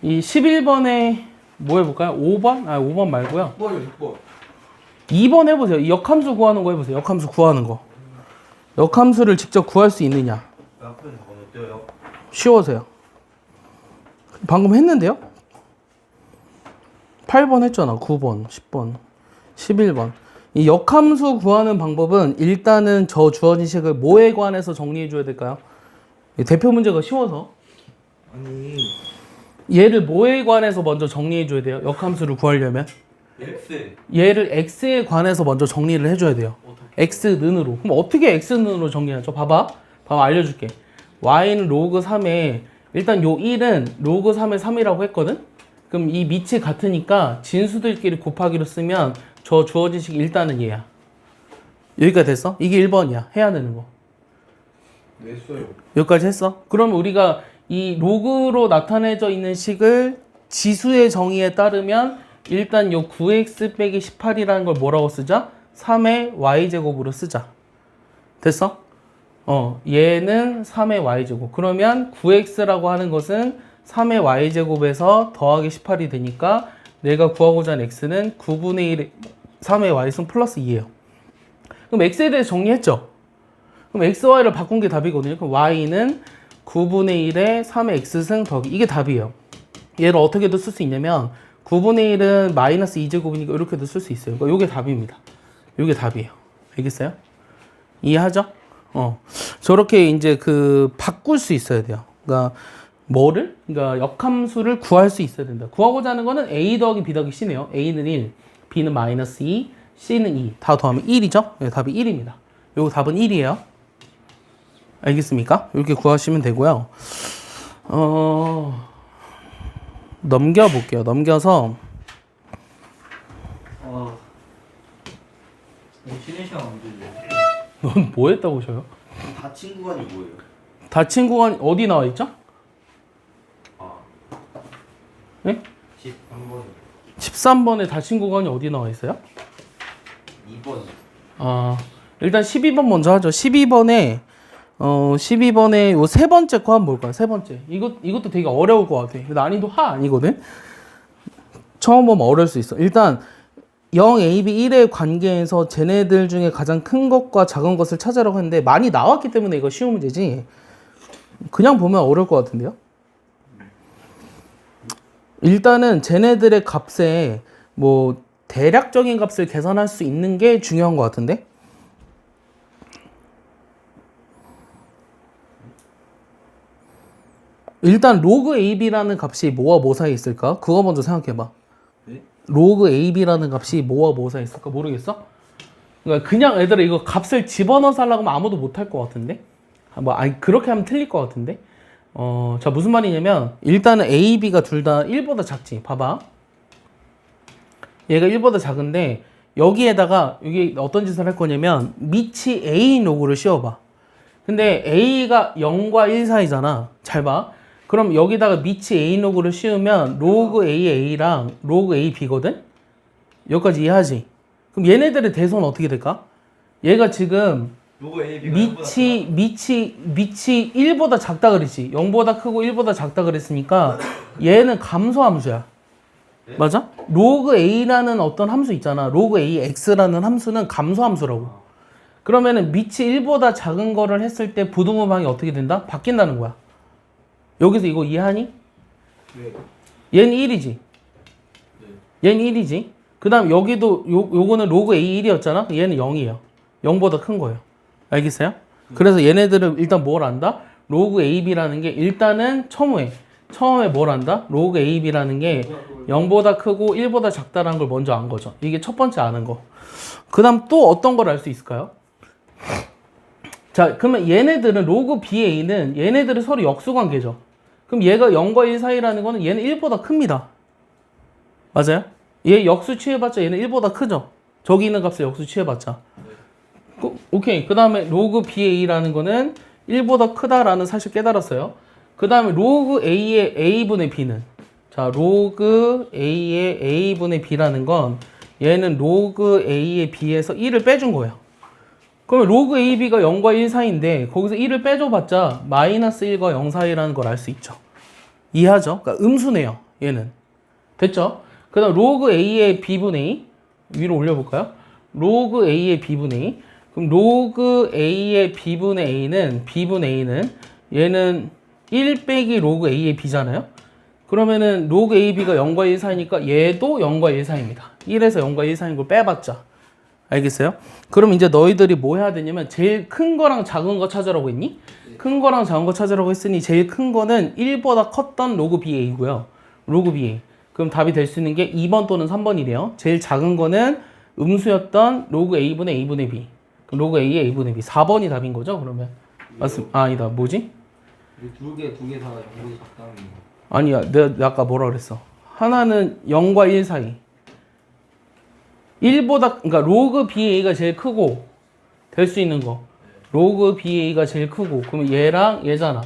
이 11번에 뭐 해볼까요? 5번? 5번 말고요. 6번. 2번 해보세요. 이 역함수 구하는 거 해보세요. 역함수 구하는 거. 역함수를 직접 구할 수 있느냐? 앞에 번호 떼요. 쉬워서요. 방금 했는데요? 8번 했잖아. 9번, 10번, 11번. 이 역함수 구하는 방법은 일단은 저 주어진 식을 뭐에 관해서 정리해 줘야 될까요? 대표 문제가 쉬워서. 아니 얘를 뭐에 관해서 먼저 정리해 줘야 돼요? 역함수를 구하려면. X. 얘를 x에 관해서 먼저 정리를 해줘야 돼요. x는으로. 그럼 어떻게 x는으로 정리하죠? 봐봐. 알려줄게. y는 로그 3에 일단 요 1은 로그 3의 3이라고 했거든? 그럼 이 밑이 같으니까 진수들끼리 곱하기로 쓰면 저 주어진 식 일단은 얘야. 여기까지 됐어? 이게 1번이야. 해야 되는 거. 네, 했어요. 여기까지 했어? 그럼 우리가 이 로그로 나타내져 있는 식을 지수의 정의에 따르면 일단 요 9x 빼기 18이라는 걸 뭐라고 쓰자? 3의 y제곱으로 쓰자. 됐어? 얘는 3의 y제곱. 그러면 9x라고 하는 것은 3의 y제곱에서 더하기 18이 되니까 내가 구하고자 하는 x는 9분의 1, 3의 y승 플러스 2예요. 그럼 x에 대해서 정리했죠? 그럼 x, y를 바꾼 게 답이거든요. 그럼 y는 9분의 1에 3의 x승 더하기 이게 답이에요. 얘를 어떻게도 쓸 수 있냐면 9분의 1은 마이너스 2제곱이니까 이렇게도 쓸 수 있어요. 그러니까 이게 답입니다. 이게 답이에요. 알겠어요? 이해하죠? 저렇게 이제 바꿀 수 있어야 돼요. 그러니까 그러니까 역함수를 구할 수 있어야 된다. 구하고자 하는 거는 a 더하기 b 더하기 c네요. a는 1, b는 마이너스 2, c는 2. 다 더하면 1이죠? 네, 답이 1입니다. 요거 답은 1이에요. 알겠습니까? 이렇게 구하시면 되고요. 넘겨볼게요. 넘겨서 쉬는 시간 언제죠? 넌 뭐 했다고 쉬어요? 다친 구간이 뭐예요? 다친 구간 어디 나와 있죠? 네? 13번. 13번에 다친 구간이 어디 나와 있어요? 2번. 일단 12번 먼저 하죠. 12번에 요 세 번째 거 한번 볼까요? 세 번째. 이것도 되게 어려울 것 같아. 난이도 하 아니거든? 처음 보면 어려울 수 있어. 일단 0, A, B, 1의 관계에서 쟤네들 중에 가장 큰 것과 작은 것을 찾으라고 했는데 많이 나왔기 때문에 이거 쉬운 문제지. 그냥 보면 어려울 것 같은데요? 일단은 쟤네들의 값에 뭐 대략적인 값을 계산할 수 있는 게 중요한 것 같은데? 일단 로그 AB라는 값이 뭐와 뭐 사이에 있을까? 그거 먼저 생각해봐. 네? 로그 AB라는 값이 뭐와 뭐 사이에 있을까? 모르겠어? 그러니까 그냥 얘들아 이거 값을 집어넣어서 하려고 하면 아무도 못할 것 같은데? 그렇게 하면 틀릴 것 같은데? 자, 무슨 말이냐면 일단은 A, B가 둘 다 1보다 작지. 봐봐. 얘가 1보다 작은데 여기에다가 여기 어떤 짓을 할 거냐면 밑이 A인 로그를 씌워봐. 근데 A가 0과 1 사이잖아. 잘 봐. 그럼 여기다가 밑이 A인 로그를 씌우면 로그 A랑 로그 AB거든? 여기까지 이해하지? 그럼 얘네들의 대소는 어떻게 될까? 얘가 지금 로고 A, B가 밑이 1보다 작다 그랬지. 0보다 크고 1보다 작다 그랬으니까 얘는 감소함수야. 네? 맞아? 로그 A라는 어떤 함수 있잖아. 로그 AX라는 함수는 감소함수라고. 그러면은 밑이 1보다 작은 거를 했을 때 부등호방이 어떻게 된다? 바뀐다는 거야. 여기서 이거 이해하니? 네. 얘는 1이지. 얘는 1이지. 그 다음 여기도 요거는 로그 A1이었잖아. 얘는 0이에요. 0보다 큰 거예요. 알겠어요? 그래서 얘네들은 일단 뭘 안다? 로그 AB라는 게 일단은 처음에 뭘 안다? 로그 AB라는 게 0보다 크고 1보다 작다라는 걸 먼저 안 거죠. 이게 첫 번째 아는 거. 그 다음 또 어떤 걸 알 수 있을까요? 자, 그러면 얘네들은 로그 BA는 얘네들은 서로 역수관계죠. 그럼 얘가 0과 1 사이라는 거는 얘는 1보다 큽니다. 맞아요? 얘 역수 취해봤자 얘는 1보다 크죠. 저기 있는 값을 역수 취해봤자. 오케이. 그 다음에 로그 BA라는 거는 1보다 크다라는 사실 깨달았어요. 그 다음에 로그 A의 A분의 B는 자, 로그 A의 A분의 B라는 건 얘는 로그 A의 B에서 1을 빼준 거예요. 그러면 로그 AB가 0과 1 사이인데 거기서 1을 빼줘봤자 마이너스 1과 0 사이라는 걸 알 수 있죠. 이해하죠? 그러니까 음수네요. 얘는. 됐죠? 그 다음 로그 A의 B분의 A 위로 올려볼까요? 로그 A의 B분의 A 그럼 로그 A의 B분의 A는 얘는 1 빼기 로그 A의 B잖아요? 그러면은 로그 AB가 0과 1 사이니까 얘도 0과 1 사이입니다. 1에서 0과 1 사이인 걸 빼봤자. 알겠어요? 그럼 이제 너희들이 뭐 해야 되냐면 제일 큰 거랑 작은 거 찾으라고 했니? 큰 거랑 작은 거 찾으라고 했으니 제일 큰 거는 1보다 컸던 로그 BA고요. 로그 BA. 그럼 답이 될 수 있는 게 2번 또는 3번이래요. 제일 작은 거는 음수였던 로그 A분의 A분의 B. 그럼 로그 A의 A분의 B. 4번이 답인 거죠? 그러면. 맞습니다. 아니다. 뭐지? 두 개 다 0보다 작다는 거. 아니야. 내가 아까 뭐라 그랬어? 하나는 0과 1 사이. 1보다, 그러니까 로그 BA가 제일 크고 될 수 있는 거. 로그 BA가 제일 크고 그러면 얘랑 얘잖아.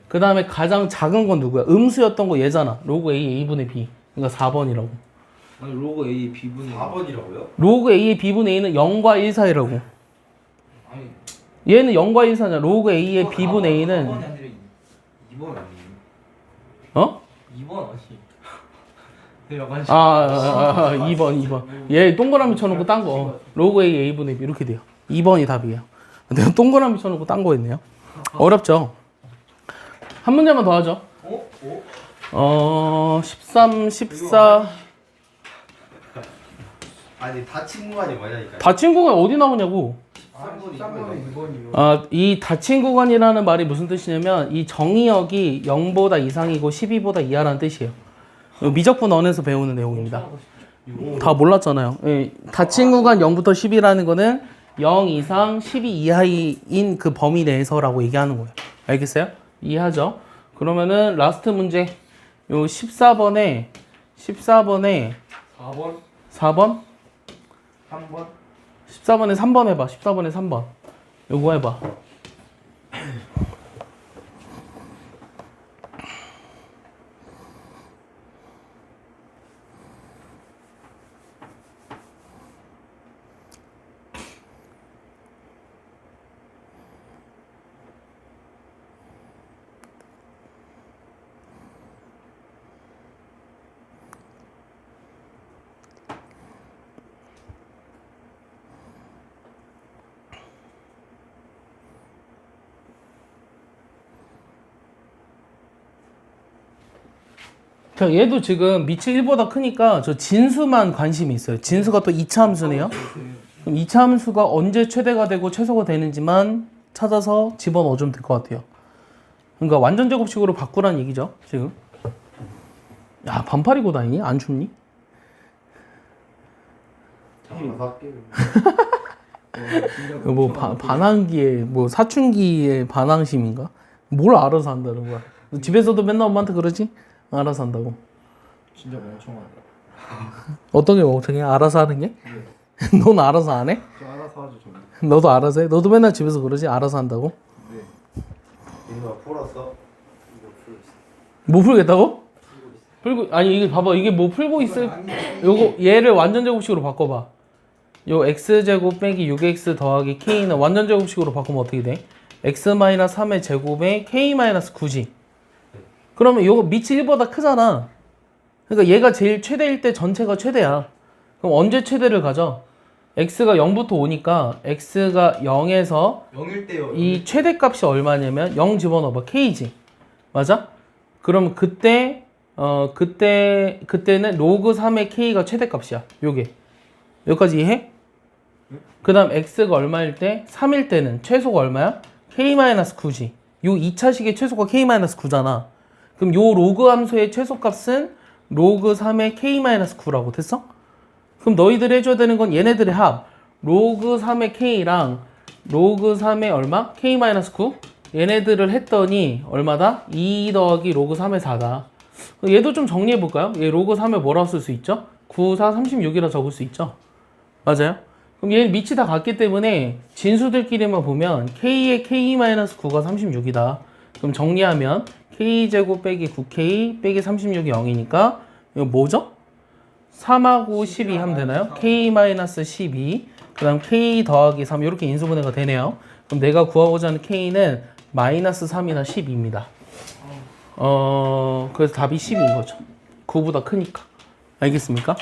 그 다음에 가장 작은 건 누구야? 음수였던 거 얘잖아. 로그 A A분의 B. 그러니까 4번이라고. 아니 로고 A, B분의 4번이라고요? 로그 A의 B분의 A는 0과 1 사이라고. 아니 얘는 0과 1 사이잖아. 로그 A의 B분의 A는 4번이 아니라 2번 아니에요? 어? 2번 아니. 내가 2번. 얘 동그라미 쳐놓고 딴 거. 로그 A A분의 B 이렇게 돼요. 2번이 답이에요. 내가 동그라미 쳐놓고 딴 거 했네요. 어렵죠? 한 문제만 더 하죠. 13, 14. 아니 다친 구간이 뭐냐니까. 닫힌 구간 어디 나오냐고. 3번이 2번이요. 아, 이 닫힌 구간이라는 말이 무슨 뜻이냐면 이 정의역이 0보다 이상이고 12보다 이하라는 뜻이에요. 미적분 언에서 배우는 내용입니다. 다 몰랐잖아요. 예, 닫힌 구간 0부터 10이라는 거는 0 이상 12 이하인 그 범위 내에서라고 얘기하는 거예요. 알겠어요? 이해하죠? 그러면은 라스트 문제 요 14번에 4번? 4번? 3번? 14번에 3번 해봐. 14번에 3번. 요거 해봐. 자, 얘도 지금 밑이 1보다 크니까 저 진수만 관심이 있어요. 진수가 또 2차 함수네요. 그럼 2차 함수가 언제 최대가 되고 최소가 되는지만 찾아서 집어넣어주면 될 것 같아요. 그러니까 완전 제곱식으로 바꾸라는 얘기죠, 지금. 야, 반팔 입고 다니니? 안 춥니? 뭐 반항기에 뭐 사춘기의 반항심인가? 뭘 알아서 한다는 거야? 너 집에서도 맨날 엄마한테 그러지? 알아서 한다고. 진짜 멍청하다. 어떤 게 멍청해? 알아서 하는 게? 넌 알아서 안 해? 저 알아서 하죠 저는. 너도 알아서 해? 너도 맨날 집에서 그러지? 알아서 한다고? 네. 이거 풀었어? 뭐 풀겠다고? 풀고 아니 이게 봐봐 이게 뭐 풀고 있을 요거 얘를 완전 제곱식으로 바꿔봐. 요 x제곱 빼기 6x 더하기 k는 완전 제곱식으로 바꾸면 어떻게 돼? x-3의 제곱에 k-9지. 그러면 요거 밑이 1보다 크잖아. 그러니까 얘가 제일 최대일 때 전체가 최대야. 그럼 언제 최대를 가져? x가 0부터 5니까 x가 0에서 0일 때요. 이 최대값이 얼마냐면 0 집어넣어봐. k지. 맞아? 그럼 그때는 로그 3의 k가 최대값이야. 요게. 여기까지 이해해? 그 다음 x가 얼마일 때? 3일 때는 최소가 얼마야? k-9지. 요 2차식의 최소가 k-9잖아. 그럼 요 로그 함수의 최소값은 로그 3의 k-9라고 됐어? 그럼 너희들이 해줘야 되는 건 얘네들의 합. 로그 3의 k랑 로그 3의 얼마? k-9. 얘네들을 했더니 얼마다? 2 더하기 로그 3의 4다. 얘도 좀 정리해볼까요? 얘 로그 3에 뭐라고 쓸 수 있죠? 9, 4, 36이라 적을 수 있죠? 맞아요? 그럼 얘 밑이 다 같기 때문에 진수들끼리만 보면 k의 k-9가 36이다. 그럼 정리하면 k제곱 빼기 9k 빼기 36이 0이니까 이거 뭐죠? 3하고 12 하면 되나요? k-12 그 다음 k 더하기 3 이렇게 인수분해가 되네요. 그럼 내가 구하고자 하는 k는 마이너스 3이나 12입니다. 그래서 답이 10인 거죠. 9보다 크니까. 알겠습니까?